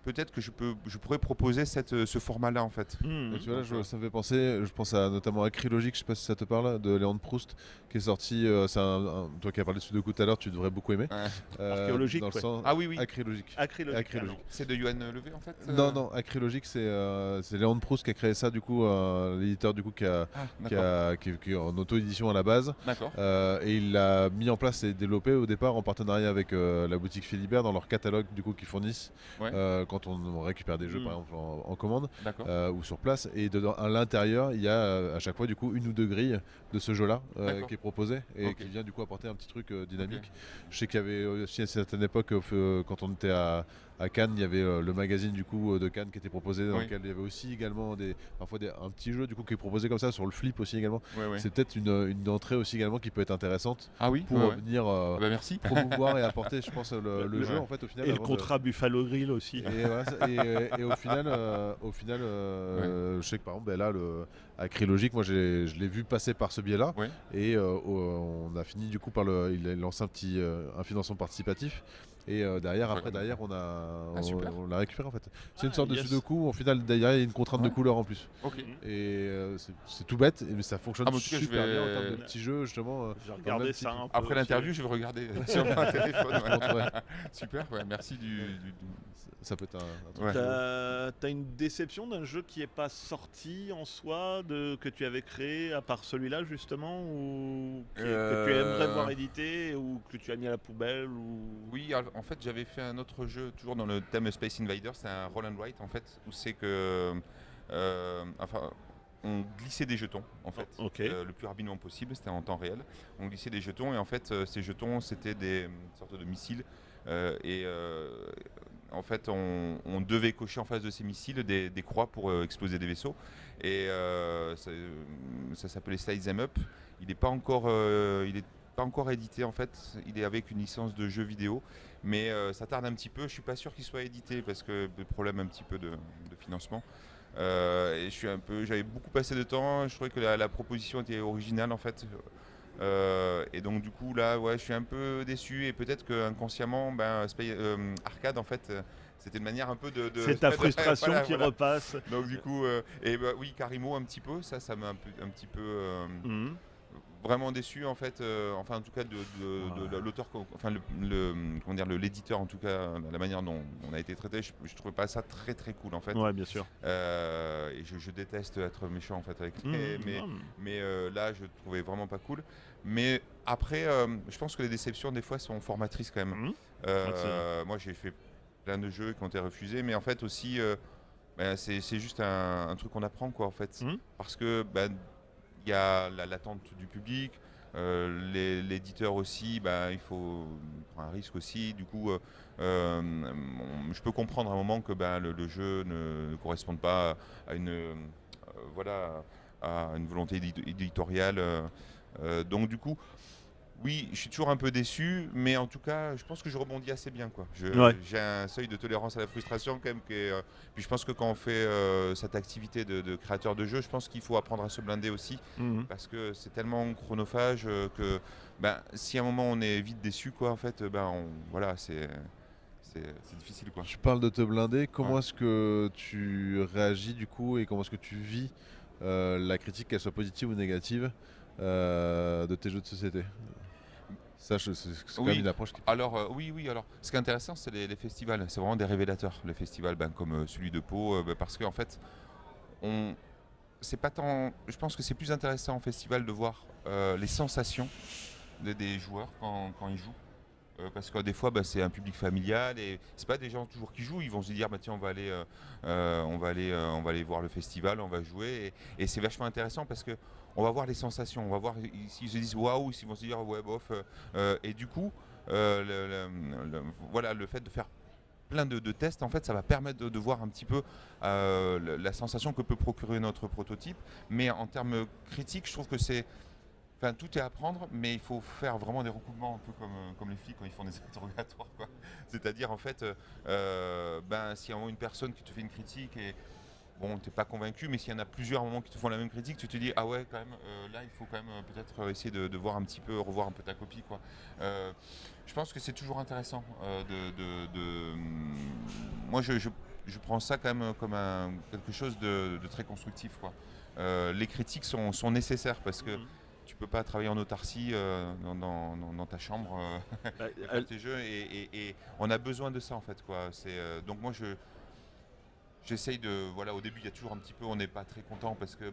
peut-être que je pourrais proposer ce format-là en fait. Tu vois, ça me fait penser, je pense notamment à Acrylogique, je sais pas si ça te parle, de Léon de Proust, qui est sorti, toi qui as parlé de Sudoku tout à l'heure, tu devrais beaucoup aimer. Archéologique, Ah oui. Acrylogique. C'est de Yoann Levé en fait Non, Acrylogique, c'est Léon de Proust qui a créé ça, du coup, l'éditeur du coup qui est en auto-édition à la base. D'accord. Et il l'a mis en place et développé au départ en partenariat avec la boutique Philibert dans leur catalogue du coup qu'ils fournissent. quand on récupère des jeux par exemple en commande D'accord. ou sur place, et dedans, à l'intérieur il y a à chaque fois du coup une ou deux grilles de ce jeu là qui est proposé et Ok. qui vient du coup apporter un petit truc dynamique. Ok. Je sais qu'il y avait aussi à une certaine époque quand on était à Cannes, il y avait le magazine du coup de Cannes qui était proposé, dans Oui. lequel il y avait aussi également parfois un petit jeu du coup qui est proposé comme ça sur le flip aussi également. Ouais. C'est peut-être une entrée aussi également qui peut être intéressante Ah oui. pour Ouais. venir Ah bah merci. promouvoir et apporter, je pense, le jeu Ouais. en fait au final. Et le avant contrat Buffalo Grill aussi. Et, voilà, et au final, je sais que par exemple, là, à Crélogique, moi je l'ai vu passer par ce biais-là, Ouais. et on a fini du coup il a lancé un financement participatif. Et derrière, on l'a récupéré en fait. C'est une sorte de sudoku. Au final, derrière, il y a une contrainte de couleur en plus. Ok. Et c'est tout bête, mais ça fonctionne Ah, mais en tout cas, super bien en je vais- termes de petits jeux justement. J'ai regardé ça un peu. Après l'interview, je vais regarder sur mon téléphone. Je montrerai. Super. Ouais, merci Ça peut être un truc. Ouais. T'as une déception d'un jeu qui n'est pas sorti en soi, que tu avais créé, à part celui-là justement, ou que tu aimerais voir édité, ou que tu as mis à la poubelle ou... Oui, alors, en fait, j'avais fait un autre jeu, toujours dans le thème Space Invaders, c'est un roll and write en fait, où c'est que, on glissait des jetons en fait, Ok. le plus rapidement possible, c'était en temps réel. On glissait des jetons et en fait, ces jetons, c'était des sortes de missiles en fait, on devait cocher en face de ces missiles des croix pour exploser des vaisseaux. Et ça s'appelait Slice Them Up. Il n'est pas encore édité en fait. Il est avec une licence de jeu vidéo, mais ça tarde un petit peu. Je suis pas sûr qu'il soit édité parce que des problèmes un petit peu de financement. Et j'avais beaucoup passé de temps. Je trouvais que la proposition était originale en fait. Et donc du coup là, ouais, je suis un peu déçu et peut-être que inconsciemment, Arcade en fait, c'était une manière un peu de. C'est ta frustration Voilà, qui voilà. repasse. Donc du coup, oui, Carimo un petit peu, ça m'a un petit peu Mhm. vraiment déçu en fait. Enfin en tout cas de l'auteur, enfin comment dire, l'éditeur en tout cas, la manière dont on a été traité, je trouvais pas ça très très cool en fait. Ouais, bien sûr. Et je déteste être méchant en fait avec mais là je trouvais vraiment pas cool. Mais après, je pense que les déceptions des fois sont formatrices quand même. Mhm. Moi j'ai fait plein de jeux qui ont été refusés, mais en fait aussi c'est juste un truc qu'on apprend quoi en fait, parce que il y a l'attente du public, l'éditeur aussi, il faut prendre un risque aussi. Du coup, je peux comprendre à un moment que le jeu ne corresponde pas à voilà, à une volonté éditoriale. Donc du coup, oui, je suis toujours un peu déçu, mais en tout cas, je pense que je rebondis assez bien, quoi. Ouais. J'ai un seuil de tolérance à la frustration quand même. Puis je pense que quand on fait cette activité de créateur de jeu, je pense qu'il faut apprendre à se blinder aussi, Mhm. parce que c'est tellement chronophage que si à un moment on est vite déçu, quoi, en fait, voilà, c'est difficile, quoi. Tu parles de te blinder, comment Ouais. est-ce que tu réagis du coup et comment est-ce que tu vis la critique, qu'elle soit positive ou négative, de tes jeux de société? Ça, c'est quand même une approche qui... Alors, oui. Alors, ce qui est intéressant, c'est les festivals. C'est vraiment des révélateurs, les festivals, comme celui de Pau, parce qu'en fait, c'est pas tant. Je pense que c'est plus intéressant en festival de voir les sensations des joueurs quand ils jouent. Parce que des fois, c'est un public familial et c'est pas des gens toujours qui jouent. Ils vont se dire, tiens, on va aller voir le festival, on va jouer. Et c'est vachement intéressant parce que on va voir les sensations. On va voir s'ils se disent waouh, s'ils vont se dire ouais, bof. Et du coup, voilà, le fait de faire plein de tests, en fait, ça va permettre de voir un petit peu la sensation que peut procurer notre prototype. Mais en termes critiques, je trouve que Enfin, tout est à apprendre, mais il faut faire vraiment des recoupements un peu comme les flics quand ils font des interrogatoires, quoi. C'est-à-dire, en fait, s'il y a une personne qui te fait une critique et bon, t'es pas convaincu, mais s'il y en a plusieurs moments qui te font la même critique, tu te dis ah ouais, quand même, là, il faut quand même peut-être essayer de voir un petit peu, revoir un peu ta copie, quoi. Je pense que c'est toujours intéressant moi, je prends ça quand même comme quelque chose de très constructif, quoi. Les critiques sont nécessaires parce que tu peux pas travailler en autarcie dans ta chambre et faire tes jeux et on a besoin de ça en fait, quoi. Donc moi j'essaye voilà, au début il y a toujours un petit peu, on n'est pas très content parce que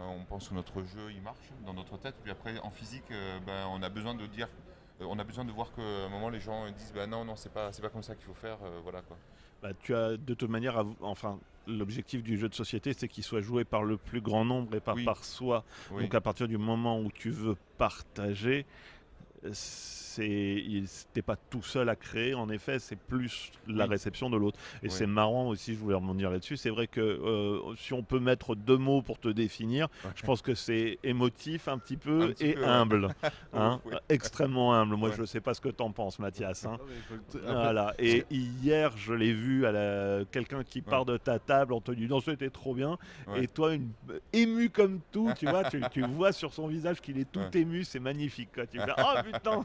on pense que notre jeu il marche dans notre tête, puis après en physique on a besoin de dire on a besoin de voir qu'à un moment les gens disent non c'est pas comme ça qu'il faut faire, voilà, quoi. Bah, tu as de toute manière, enfin, l'objectif du jeu de société, c'est qu'il soit joué par le plus grand nombre et pas Oui, par soi. oui, Donc à partir du moment où tu veux partager, t'es pas tout seul à créer, en effet, c'est plus la oui, réception de l'autre. Et oui. c'est marrant aussi, je voulais rebondir là-dessus, c'est vrai que si on peut mettre 2 mots pour te définir, je Ouais. pense que c'est émotif un petit Un peu petit et peu, ouais. humble. Hein. Oui, Extrêmement humble. Moi, ouais. je sais pas ce que t'en penses, Mathias. Hein. Non, mais après, Voilà. ce Et hier, je l'ai vu à quelqu'un qui Ouais, part de ta table en te disant c'était trop bien. ouais, Et toi, ému comme tout, tu vois, tu vois sur son visage qu'il est tout ouais. ému, c'est magnifique. Quoi. Tu fais oh putain,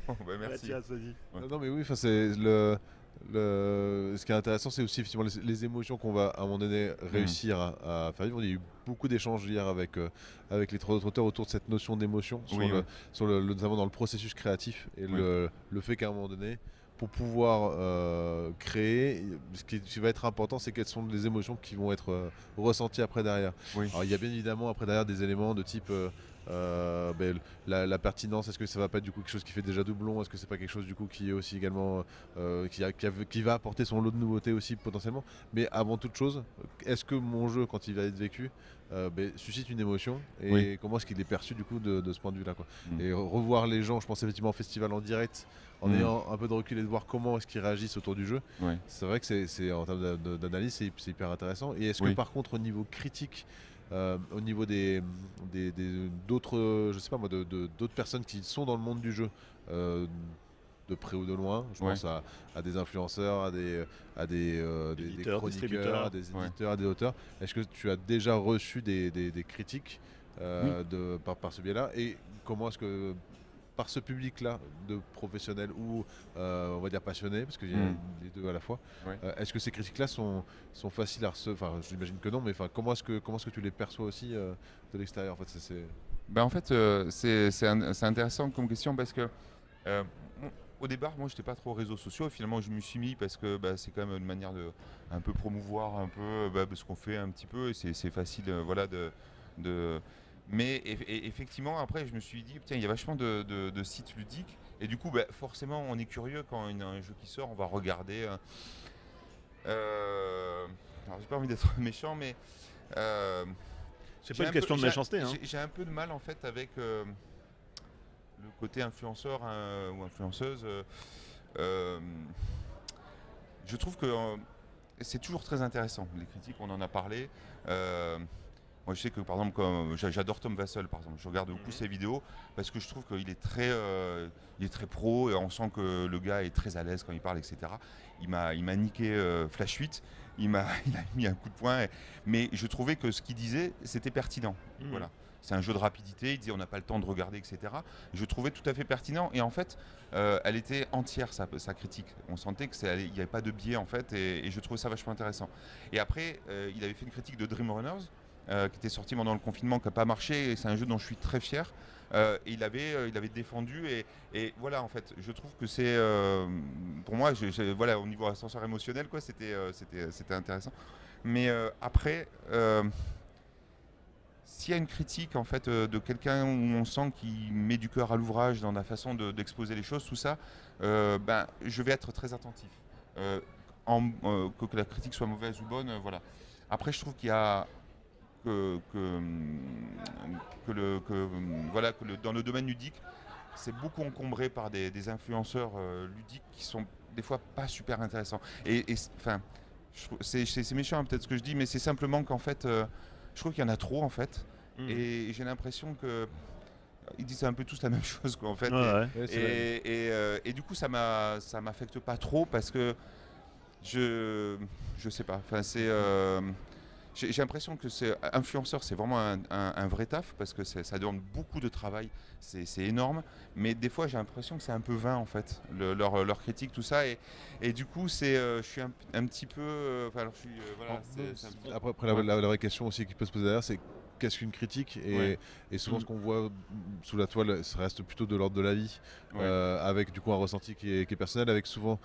Bon, bah, merci. Mathias, vas-y. Ouais. Non, non, mais oui, enfin, c'est ce qui est intéressant, c'est aussi effectivement les émotions qu'on va à un moment donné Mm. réussir à faire vivre. Il y a eu beaucoup d'échanges hier avec les 3 autres auteurs autour de cette notion d'émotion, Oui, oui, notamment dans le processus créatif et oui, le fait qu'à un moment donné, pour pouvoir créer, ce qui va être important, c'est quelles sont les émotions qui vont être ressenties après derrière. oui, Alors il y a bien évidemment après derrière des éléments de type ben, la pertinence, est-ce que ça va pas être du coup quelque chose qui fait déjà doublon, est-ce que c'est pas quelque chose du coup qui est aussi également qui va apporter son lot de nouveautés aussi potentiellement, mais avant toute chose, est-ce que mon jeu quand il va être vécu ben, suscite une émotion oui. et comment est-ce qu'il est perçu du coup de ce point de vue là quoi. Mm. Et revoir les gens, je pense effectivement au festival en direct en Mm. ayant un peu de recul et de voir comment est-ce qu'ils réagissent autour du jeu, Oui, c'est vrai que c'est en termes d'analyse c'est hyper intéressant. Et est-ce que oui. par contre au niveau critique, au niveau d'autres, je sais pas moi, d'autres personnes qui sont dans le monde du jeu, euh, de près ou de loin, je Ouais, pense à des influenceurs, des Éditeur, chroniqueurs, distributeur. à des ouais. éditeurs, à des auteurs. Est-ce que tu as déjà reçu des critiques Oui. par ce biais-là, et comment est-ce que par ce public-là de professionnels ou on va dire passionnés, parce qu'il y a Mm. les deux à la fois, Ouais. est-ce que ces critiques-là sont faciles à recevoir? Enfin, j'imagine que non, mais enfin, comment est-ce que tu les perçois aussi de l'extérieur en fait, Ben, en fait, c'est intéressant comme question parce que bon, au départ, moi, j'étais pas trop réseaux sociaux. Et finalement, je me suis mis parce que bah, c'est quand même une manière de un peu promouvoir un peu bah, ce qu'on fait un petit peu. Et c'est facile, voilà, de... Mais effectivement, après, je me suis dit, tiens, il y a vachement de sites ludiques. Et du coup, bah, forcément, on est curieux quand il y a un jeu qui sort, on va regarder. Alors, j'ai pas envie d'être méchant, mais euh, C'est pas une question de méchanceté. Hein. j'ai un peu de mal en fait avec le côté influenceur ou influenceuse. Euh, je trouve que c'est toujours très intéressant. Les critiques, on en a parlé. Euh, Moi, je sais que par exemple, j'adore Tom Vassell, par exemple. Je regarde beaucoup ses vidéos parce que je trouve il est très pro et on sent que le gars est très à l'aise quand il parle, etc. Il m'a niqué Flash 8. Il a mis un coup de poing. Mais je trouvais que ce qu'il disait, c'était pertinent. Mhm. Voilà. C'est un jeu de rapidité. Il disait on n'a pas le temps de regarder, etc. Je trouvais tout à fait pertinent. Et en fait, elle était entière sa critique. On sentait qu'il n'y avait pas de biais en fait, et je trouvais ça vachement intéressant. Et après, il avait fait une critique de Dream Runners qui était sorti pendant le confinement, qui n'a pas marché, et c'est un jeu dont je suis très fier. Et il avait défendu, et voilà, en fait, je trouve que c'est, pour moi, voilà, au niveau ascenseur émotionnel, quoi, c'était intéressant. Mais après, s'il y a une critique en fait de quelqu'un où on sent qu'il met du cœur à l'ouvrage dans la façon d'exposer les choses, tout ça, ben, je vais être très attentif. Que la critique soit mauvaise ou bonne, voilà. Après, je trouve qu'il y a voilà, dans le domaine ludique, c'est beaucoup encombré par des influenceurs ludiques qui sont des fois pas super intéressants. Enfin, c'est méchant peut-être ce que je dis, mais c'est simplement qu'en fait, je trouve qu'il y en a trop en fait, Mhm. et j'ai l'impression que ils disent un peu tous la même chose quoi en fait, Ouais, ouais. Ouais, c'est vrai. et du coup ça m'affecte pas trop parce que je je sais pas. Enfin j'ai l'impression que c'est influenceur, c'est vraiment un vrai taf parce que ça demande beaucoup de travail, c'est énorme. Mais des fois, j'ai l'impression que c'est un peu vain en fait, leur critique, tout ça. Et du coup, je suis un petit peu. Enfin, alors, je suis. Voilà, c'est un petit- Après, Ouais, la vraie question aussi qui peut se poser derrière, c'est qu'est-ce qu'une critique, ouais, et souvent Mm. ce qu'on voit sous la toile, ça reste plutôt de l'ordre de la vie, ouais, avec du coup un ressenti qui est personnel, avec souvent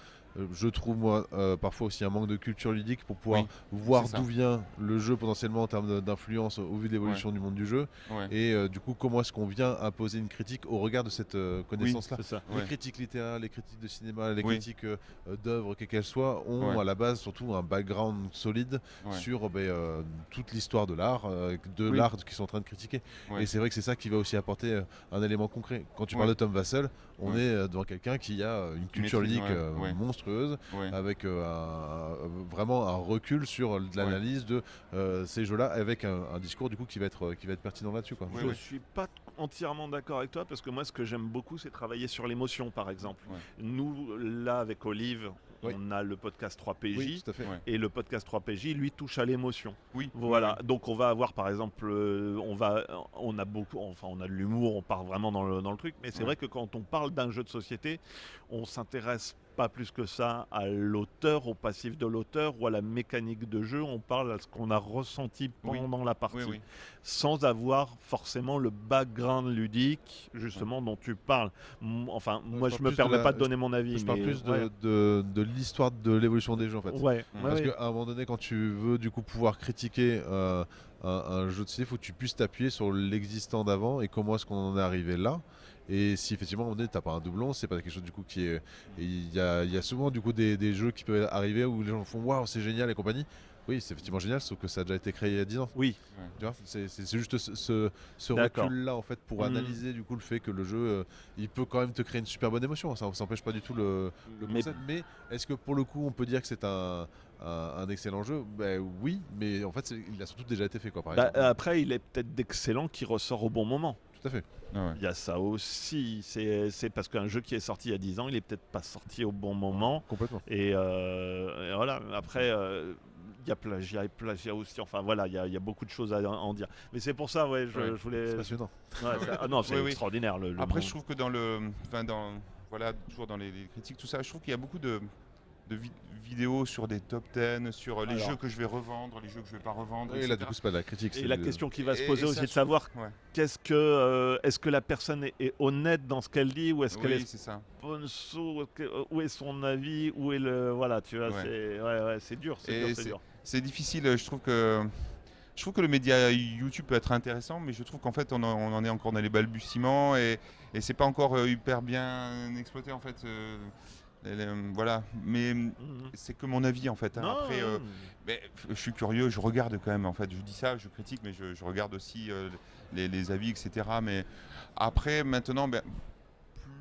je trouve moi parfois aussi un manque de culture ludique pour pouvoir voir c'est ça. d'où vient le jeu potentiellement en termes d'influence au vu de l'évolution du monde du jeu. Ouais. Et du coup, comment est-ce qu'on vient imposer une critique au regard de cette connaissance-là. C'est ça. Les Ouais. critiques littéraires, les critiques de cinéma, les Oui. critiques d'œuvres, quelles qu'elles soient, ont Ouais. à la base surtout un background solide Ouais. sur toute l'histoire de l'art, Oui. qu'ils sont en train de critiquer. Ouais. Et c'est vrai que c'est ça qui va aussi apporter un élément concret. Quand tu Ouais. parles de Tom Vassell, on Ouais. est devant quelqu'un qui a une Qui culture maîtrise, ludique ouais. monstrueuse, Ouais. avec vraiment un recul sur l'analyse de ces jeux-là, avec un discours du coup qui va être pertinent là-dessus, quoi. Ouais, Je ouais. suis pas entièrement d'accord avec toi parce que moi ce que j'aime beaucoup c'est travailler sur l'émotion par exemple. Ouais. Nous là avec Olive Oui. on a le podcast 3PJ Oui, tout à fait. Ouais. et le podcast 3PJ lui touche à l'émotion. Oui. Voilà, Ouais. donc on va avoir par exemple, on a beaucoup, enfin on a de l'humour, on part vraiment dans le truc, mais c'est Ouais. vrai que quand on parle d'un jeu de société, on s'intéresse pas plus que ça à l'auteur, au passif de l'auteur ou à la mécanique de jeu, on parle à ce qu'on a ressenti Oui. pendant la partie, Oui, oui. sans avoir forcément le background ludique justement dont tu parles. Enfin, moi je je parle me plus de permets la- pas de donner mon avis, Je parle mais plus ouais. de l'histoire de l'évolution des jeux en fait. Ouais, Parce ouais. qu'à un moment donné, quand tu veux du coup pouvoir critiquer un jeu de société, il faut que tu puisses t'appuyer sur l'existant d'avant et comment est-ce qu'on en est arrivé là. Et si effectivement à un moment donné t'as pas un doublon, c'est pas quelque chose du coup qui est. Et il y a souvent du coup des jeux qui peuvent arriver où les gens font waouh c'est génial et compagnie. Oui, c'est effectivement génial, sauf que ça a déjà été créé il y a 10 ans. Oui, Tu vois, c'est juste ce D'accord. recul-là en fait pour Mhm. analyser du coup le fait que le jeu il peut quand même te créer une super bonne émotion. Ça n'empêche pas du tout le mais concept. Mais est-ce que pour le coup on peut dire que c'est un excellent jeu? Ben oui, mais en fait il a surtout déjà été fait quoi par bah, exemple. après il est peut-être d'excellent qui ressort au bon moment. Tout à fait. Ah ouais. Il y a ça aussi, c'est parce qu'un jeu qui est sorti il y a 10 ans, il est peut-être pas sorti au bon moment. Complètement. Et voilà, après, il y a plagiat aussi. Enfin voilà, il y a beaucoup de choses à en dire. Mais c'est pour ça, ouais, Ouais, je voulais. C'est passionnant. Ouais, ah non, c'est Oui, oui. extraordinaire. Le Après, monde. je trouve que voilà, toujours dans les critiques, tout ça, je trouve qu'il y a beaucoup de vidéos sur des top 10, sur les Alors. jeux que je vais revendre, les jeux que je vais pas revendre, Et etc. là du coup c'est pas de la critique. Et c'est la de- question qui va se Et- poser et aussi ça, de je savoir Ouais. est-ce que la personne est honnête dans ce qu'elle dit ou est-ce qu'elle Oui, est c'est ça. sponsor, où est son avis, où est le voilà, tu vois, Ouais. c'est dur, c'est Et dur, c'est dur. C'est difficile, je trouve que le média YouTube peut être intéressant, mais je trouve qu'en fait on en est encore dans les balbutiements et c'est pas encore hyper bien exploité en fait. Voilà, mais Mhm. c'est que mon avis en fait, hein. Non, Après, mais je suis curieux, je regarde quand même en fait. Je dis ça, je critique, mais je regarde aussi les avis, etc. Mais après, maintenant,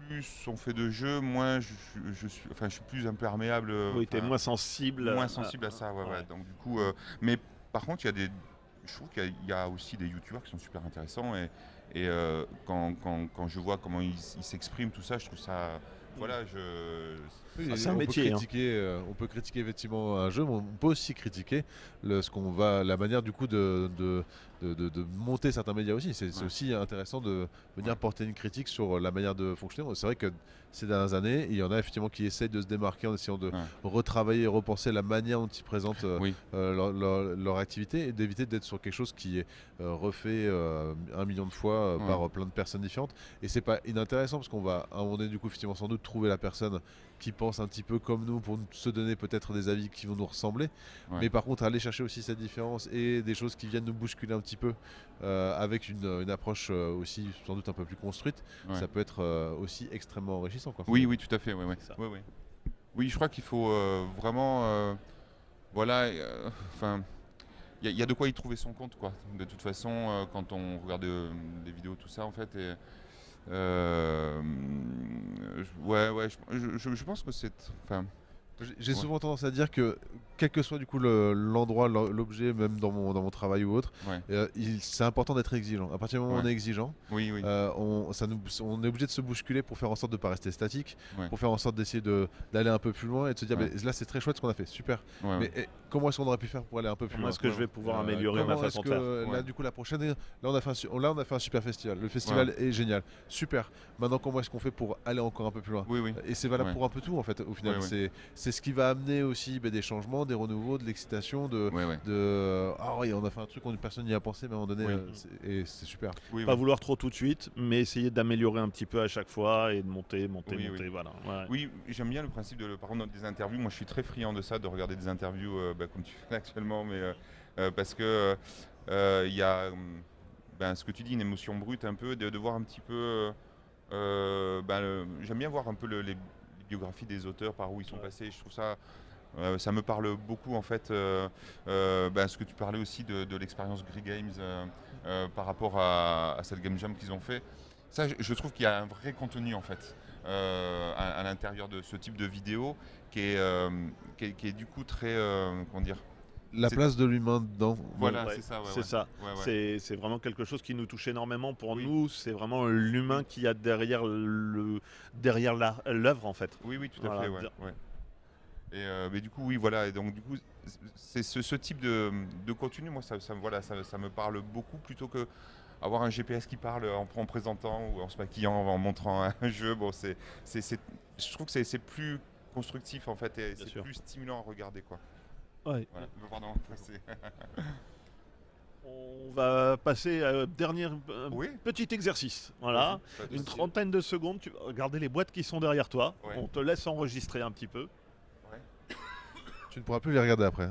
plus on fait de jeux, moins je suis plus imperméable. oui, t'es enfin, moins sensible. moins sensible à ça, ouais. ouais. Donc du coup, mais par contre, je trouve qu'il y a aussi des youtubeurs qui sont super intéressants et quand je vois comment ils s'expriment, tout ça, je trouve ça, voilà, Oui, Ah, c'est un on peut métier, hein. on peut critiquer effectivement un jeu, mais on peut aussi critiquer la manière du coup de monter certains médias aussi. C'est Ouais. aussi intéressant de venir Ouais. porter une critique sur la manière de fonctionner. C'est vrai que ces dernières années, il y en a effectivement qui essayent de se démarquer en essayant de Ouais. retravailler et repenser la manière dont ils présentent Oui. leur activité et d'éviter d'être sur quelque chose qui est refait 1 million de fois Ouais. par plein de personnes différentes. Et c'est pas inintéressant parce qu'on va à un moment donné du coup effectivement sans doute trouver la personne qui pense un petit peu comme nous pour se donner peut-être des avis qui vont nous ressembler. Ouais. Mais par contre aller chercher aussi cette différence et des choses qui viennent nous bousculer un petit peu avec une approche aussi sans doute un peu plus construite, Ouais. ça peut être aussi extrêmement enrichissant quoi. Oui, oui, tout à fait, ouais, ouais. Ça. Ouais, ouais. Oui, je crois qu'il faut vraiment, voilà, enfin, il y a de quoi y trouver son compte, quoi. De toute façon, quand on regarde des vidéos, tout ça, en fait, et, ouais, ouais, je pense que c'est, enfin, J'ai Ouais. souvent tendance à dire que quel que soit du coup l'endroit, l'objet, même dans mon travail ou autre, ouais, c'est important d'être exigeant. À partir du moment où Ouais. on est exigeant, oui, oui, on est obligé de se bousculer pour faire en sorte de ne pas rester statique, Ouais. pour faire en sorte d'essayer d'aller un peu plus loin et de se dire Ouais. là c'est très chouette ce qu'on a fait, super. ouais, Mais comment est-ce qu'on aurait pu faire pour aller un peu plus Comment loin? est-ce que je vais pouvoir améliorer Comment ma façon est-ce de faire? que là Ouais. du coup la prochaine, là on a fait un super festival. Le festival est génial, super. Maintenant comment est-ce qu'on fait pour aller encore un peu plus loin? oui, oui, Et c'est valable Ouais. pour un peu tout en fait au final. Ouais, ouais. c'est ce qui va amener aussi des changements, des renouveaux, de l'excitation, ah oui, on a fait un truc personne n'y a pensé, mais à un moment donné, Oui. et c'est super. Oui, Pas oui. vouloir trop tout de suite, mais essayer d'améliorer un petit peu à chaque fois et de monter, Oui, oui. voilà. Ouais. Oui, j'aime bien le principe par exemple, des interviews. Moi, je suis très friand de ça, de regarder des interviews comme tu fais actuellement, mais parce que il y a ce que tu dis, une émotion brute un peu, de voir un petit peu. J'aime bien voir un peu les biographies des auteurs, par où ils sont passés. Je trouve ça, ça me parle beaucoup en fait. Ce que tu parlais aussi de l'expérience Grey Games par rapport à cette Game Jam qu'ils ont fait. Ça, je trouve qu'il y a un vrai contenu en fait à l'intérieur de ce type de vidéo qui est du coup très, comment dire. La C'est- place de l'humain dedans. Voilà, Ouais, c'est ça. c'est ça. Ouais, ouais. C'est vraiment quelque chose qui nous touche énormément pour Oui. nous. C'est vraiment l'humain Oui. qu'il y a derrière l'œuvre en fait. Oui, oui, tout à Voilà. fait, ouais. Et mais du coup, oui, voilà. Et donc, du coup, c'est ce type de contenu, moi, voilà, ça me parle beaucoup plutôt que avoir un GPS qui parle en présentant ou en se maquillant, en montrant un jeu. Bon, je trouve que c'est plus constructif en fait et Bien c'est sûr. plus stimulant à regarder, quoi. Ouais. Voilà. Pardon, On va passer à dernier Oui. petit exercice. Voilà. Vas-y, pas de Une souci. trentaine de secondes. Tu vas regarder les boîtes qui sont derrière toi. Ouais. On te laisse enregistrer un petit peu. Ouais. Tu ne pourras plus les regarder après.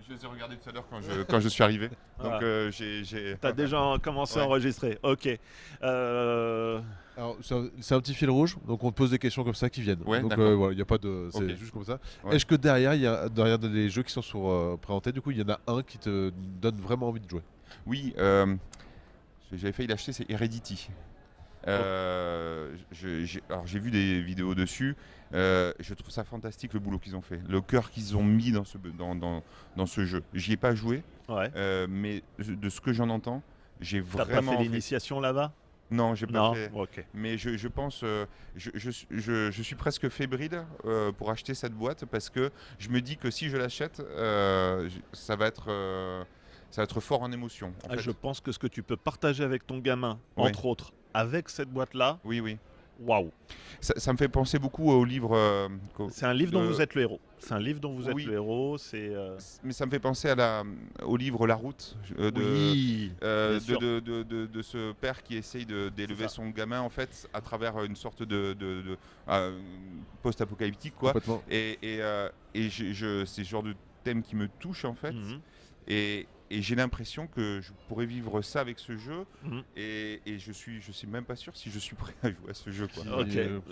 Je les ai regardés tout à l'heure quand je suis arrivé. Donc, Voilà. j'ai. T'as déjà commencé à Ouais. enregistrer. Ok. Alors, c'est un petit fil rouge, donc on te pose des questions comme ça qui viennent. Ouais, donc d'accord. voilà, il y a pas de, c'est Ok. juste comme ça. Ouais. Est-ce que derrière les jeux qui sont présentés, du coup, il y en a un qui te donne vraiment envie de jouer? Oui, j'avais failli l'acheter, c'est Heredity. Alors j'ai vu des vidéos dessus. Je trouve ça fantastique le boulot qu'ils ont fait, le cœur qu'ils ont mis dans ce jeu. J'y ai pas joué, Ouais. mais de ce que j'en entends, j'ai T'as pas vraiment fait envie. l'initiation là-bas? Non, j'ai pas Non. fait. Ok. Mais je pense, je suis presque fébrile pour acheter cette boîte parce que je me dis que si je l'achète, ça va être fort en émotion. En fait. Je pense que ce que tu peux partager avec ton gamin, Oui. entre autres, avec cette boîte-là, Oui, oui. waouh. Ça me fait penser beaucoup au livre. C'est un livre dont de- vous êtes le héros. C'est un livre dont vous êtes Oui. le héros. C'est. Mais ça me fait penser au livre La Route Oui. Bien sûr. de ce père qui essaye d'élever ça. son gamin en fait à travers une sorte post-apocalyptique quoi. Complètement. Et c'est ce genre de thème qui me touche en fait. Mhm. Et j'ai l'impression que je pourrais vivre ça avec ce jeu. Mhm. Et je suis même pas sûr si je suis prêt à jouer à ce jeu quoi. Ok.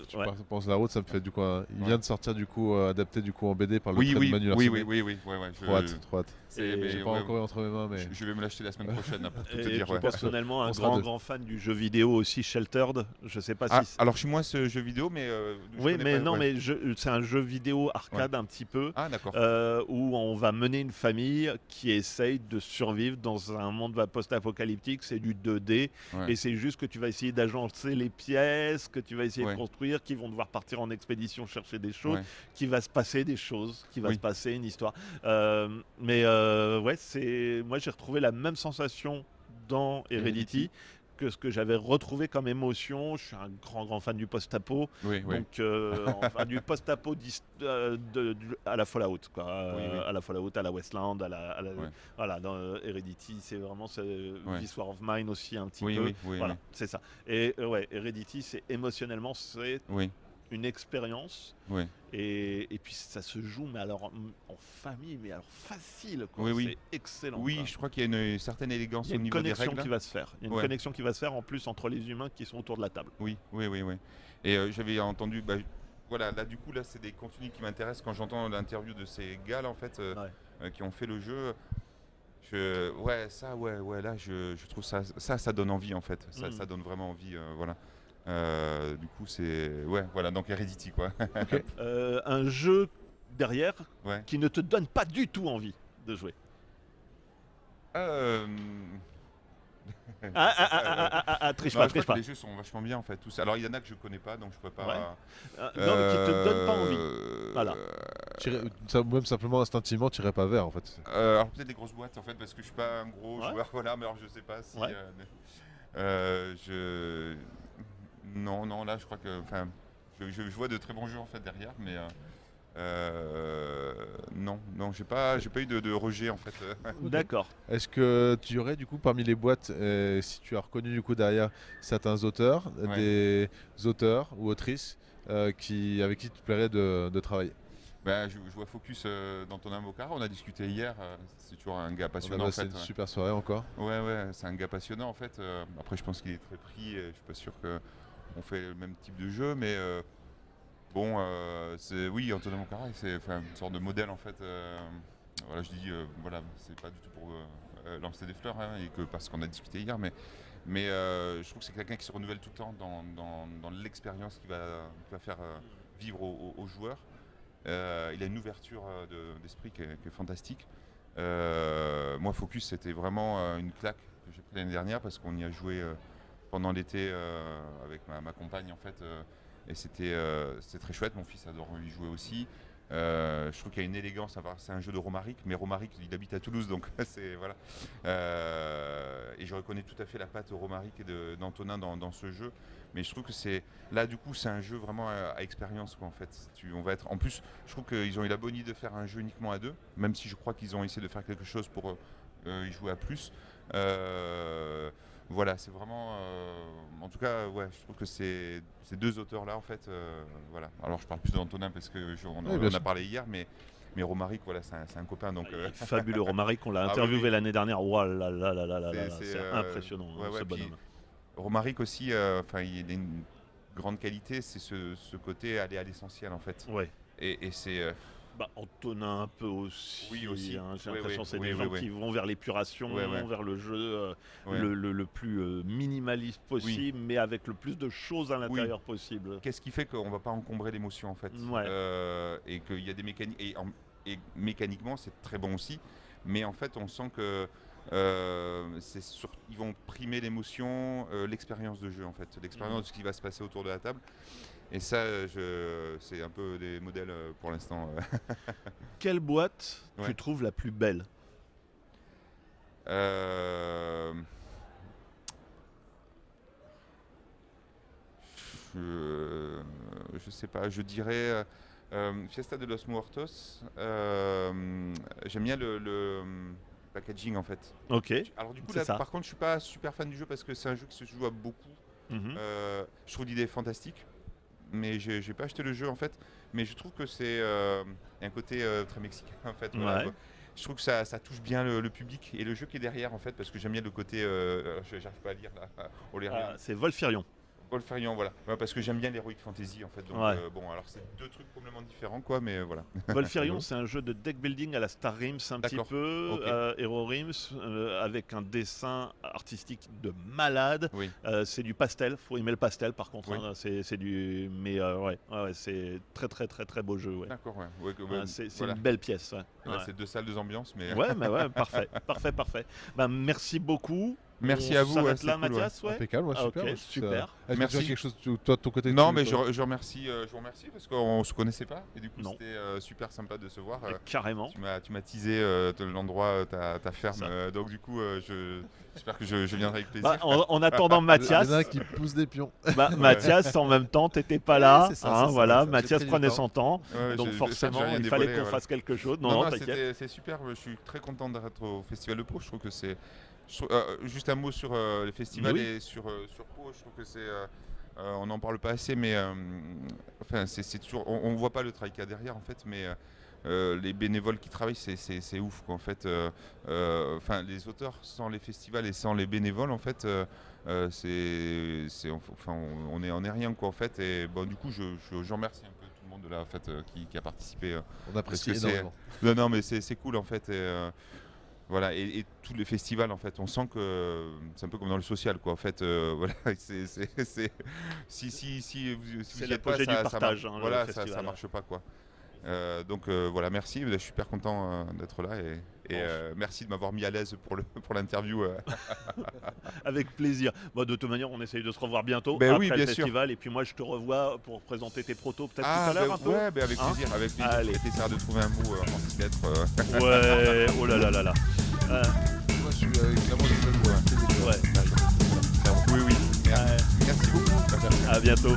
Tu Ouais. penses la route, ça me fait du coup. Il Ouais. vient de sortir du coup adapté du coup en BD par le Oui, trait oui, de Manu oui, Larsenet. ouais, Trop hâte, trop hâte. Et J'ai pas ouais, encore eu entre mes mains, mais. je vais me l'acheter la semaine prochaine là, pour tout te Et dire. je suis Ouais. personnellement un On sera grand, deux. grand fan du jeu vidéo aussi, Sheltered. Je sais pas Ah, si. alors je suis moins ce jeu vidéo, mais je Oui, connais mais pas, non, ouais. mais c'est un jeu vidéo arcade un petit peu. Ah d'accord. Où on va mener une famille qui essaye de survivre dans un monde post-apocalyptique. C'est du 2D Ouais. et c'est juste que tu vas essayer d'agencer les pièces, que tu vas essayer Ouais. de construire, qui vont devoir partir en expédition chercher des choses, Ouais. qu'il va se passer des choses, qu'il va Oui. se passer une histoire. Ouais, moi j'ai retrouvé la même sensation dans Heredity que ce que j'avais retrouvé comme émotion. Je suis un grand, grand fan du post-apo. Oui, oui. Donc, enfin, du post-apo à la Fallout, quoi. Oui, oui. À la Fallout, à la Westland, Ouais. voilà, dans Heredity, c'est vraiment Ouais. This War of Mine aussi un petit Oui, peu. oui, oui, Voilà, c'est ça. Et ouais, Heredity, c'est émotionnellement, c'est oui, une expérience. oui, Et puis ça se joue, mais alors en famille, mais alors facile, quoi. Oui, oui. C'est excellent. oui. quoi. Je crois qu'il y a une certaine élégance Il y a au une niveau des connexion règles. qui va se faire. Il y a une Ouais. connexion qui va se faire en plus entre les humains qui sont autour de la table. Oui, oui, oui, oui. Et j'avais entendu. Voilà, là du coup, là, c'est des contenus qui m'intéressent quand j'entends l'interview de ces gars là, en fait, qui ont fait le jeu. Ouais, là, je trouve ça donne envie en fait. Ça donne vraiment envie, voilà. Du coup, voilà, donc Heredity quoi. Un jeu derrière Ouais. qui ne te donne pas du tout envie de jouer. Triche Non, pas, je crois triche que pas. les jeux sont vachement bien en fait tous. Alors il y en a que je connais pas, donc je peux pas. Ouais. Non, mais qui te donne pas envie. Voilà. Même simplement instinctivement, tu irais pas vers en fait. Alors peut-être des grosses boîtes en fait, parce que je suis pas un gros Ouais. joueur, voilà. Mais alors je sais pas si. Ouais. Non, là je crois que, enfin, je vois de très bons jeux en fait derrière, mais Non, non, j'ai pas eu de rejet en fait. D'accord. Est-ce que tu aurais du coup parmi les boîtes, si tu as reconnu du coup derrière certains auteurs, Ouais. des auteurs ou autrices avec qui tu te plairait de travailler? Bah, je vois Focus dans ton avocat. On a discuté hier. C'est toujours un gars On a passionnant en passé fait. une Ouais. super soirée encore. Ouais, c'est un gars passionnant en fait. Après, je pense qu'il est très pris. Je suis pas sûr qu'on fait le même type de jeu, mais bon, oui, Antonin Moncara, c'est une sorte de modèle en fait. Voilà, je dis, voilà, c'est pas du tout pour lancer des fleurs, hein, et que parce qu'on a discuté hier, mais je trouve que c'est quelqu'un qui se renouvelle tout le temps dans l'expérience qu'il va faire vivre aux joueurs. Il a une ouverture d'esprit qui est fantastique. Moi, Focus, c'était vraiment une claque que j'ai pris l'année dernière parce qu'on y a joué pendant l'été avec ma compagne en fait. Et c'était très chouette. Mon fils adore y jouer aussi. Je trouve qu'il y a une élégance. C'est un jeu de Romaric, mais Romaric, il habite à Toulouse, donc c'est voilà. Et je reconnais tout à fait la patte Romaric et d'Antonin dans ce jeu. Mais je trouve que c'est là, du coup, c'est un jeu vraiment à expérience, quoi, en fait. On va être. En plus, je trouve qu'ils ont eu la bonne idée de faire un jeu uniquement à deux, même si je crois qu'ils ont essayé de faire quelque chose pour y jouer à plus. Voilà, c'est vraiment. En tout cas, ouais, je trouve que ces deux auteurs-là, en fait, voilà. Alors, je parle plus d'Antonin parce que Oui, bien on a sûr. parlé hier, mais Romaric, voilà, c'est un copain, donc. Il est fabuleux, Romaric, on l'a Ah oui, interviewé oui. l'année dernière. Ouah là là là là là là, C'est- c'est impressionnant, ouais, ce ouais, puis bonhomme. Romaric aussi, enfin, il a une grande qualité, c'est ce côté aller à l'essentiel, en fait. Ouais. Et c'est. Bah, Antonin un peu aussi. Oui, aussi. Hein, j'ai Ouais, l'impression que c'est ouais, des ouais, gens ouais. qui vont vers l'épuration, Ouais. vers le jeu Ouais. le plus minimaliste possible, mais avec le plus de choses à l'intérieur possible. Qu'est-ce qui fait qu'on va pas encombrer l'émotion en fait, Ouais. et qu'il y a des mécaniques et mécaniquement c'est très bon aussi, mais en fait on sent que ils vont primer l'émotion, l'expérience de jeu en fait, l'expérience de ce qui va se passer autour de la table. Et ça, c'est un peu des modèles pour l'instant. Quelle boîte Ouais. tu trouves la plus belle? Euh, je sais pas, je dirais Fiesta de los Muertos. J'aime bien le packaging en fait. Ok. Alors du coup C'est là, ça. par contre, je suis pas super fan du jeu parce que c'est un jeu qui se joue à beaucoup. Mhm. Je trouve l'idée fantastique, mais j'ai pas acheté le jeu en fait. Mais je trouve que c'est un côté très mexicain en fait. Voilà, Ouais. quoi. Je trouve que ça touche bien le public et le jeu qui est derrière en fait, parce que j'aime bien le côté. J'arrive pas à lire là. On les regarde. C'est Volfirion. Wolfarion, voilà. Ouais, parce que j'aime bien l'heroic fantasy en fait. Donc Ouais. bon, alors c'est deux trucs complètement différents quoi, mais voilà. Volfirion, c'est un jeu de deck building à la Star Rims un petit D'accord. peu, Ok. Hero Rims, avec un dessin artistique de malade. Oui. C'est du pastel, faut aimer le pastel par contre. Oui. Hein, c'est du, mais ouais, c'est très très très très beau jeu. Ouais. D'accord, ouais. Ouais, C'est voilà. une belle pièce. Ouais. Là, Ouais. c'est deux salles, deux ambiances, mais. Ouais, mais ouais, parfait, parfait. Ben, merci beaucoup. Merci On à vous. s'arrête Ouais, c'est là, cool, ouais. Mathias, ouais. Impeccable, ouais, Ah, super. ok, ouais, je trouve super. Est-ce que tu Merci. as quelque chose, toi, de ton côté Non, tu- mais toi- je remercie parce qu'on se connaissait pas et du coup Non. c'était super sympa de se voir. Carrément. Tu m'as teasé l'endroit, ta ferme, Ça. donc du coup j'espère que je viendrai avec plaisir. Bah, en attendant Mathias, Il y en a qui poussent des pions. Mathias, en même temps, t'étais pas Ouais, là. c'est ça, hein, c'est ça, voilà, c'est ça. Mathias J'ai pris prenait du temps. son temps. Ouais, Donc j'ai forcément, rien il fallait dévoilé, qu'on voilà. fasse quelque chose. Non, t'inquiète. c'est super, je suis très content d'être au Festival de Pau, je trouve que c'est... juste un mot sur le festival Oui. et sur Pau, je trouve que c'est... on n'en parle pas assez, mais enfin, c'est toujours... On voit pas le travail qu'il y a derrière en fait, mais... les bénévoles qui travaillent, c'est ouf quoi, en fait. Enfin, les auteurs sans les festivals et sans les bénévoles, en fait, on est rien quoi, en fait. Et bon, du coup, je remercie un peu tout le monde de là, en fait, qui a participé. On apprécie Parce que c'est- énormément. Non, mais c'est cool en fait. Voilà, et tous les festivals, en fait, on sent que c'est un peu comme dans le social, quoi. En fait, voilà, si vous C'est y êtes pas, l'apogée du ça partage, marche. hein, le Voilà, festival. ça marche pas, quoi. Donc voilà, merci. Je suis super content d'être là et merci de m'avoir mis à l'aise pour l'interview. Avec plaisir. Bon, de toute manière, on essaye de se revoir bientôt Ben après oui, le bien sûr. festival. Et puis moi, je te revois pour présenter tes protos peut-être tout à Ah, l'heure un peu. ouais, avec Hein plaisir, avec plaisir. Allez. J'essaierai de trouver un mot en 6 lettres. Ouais, oh là là là là. Moi, je suis clairement le Ouais. Oui, oui. Ouais. Merci beaucoup. À bientôt.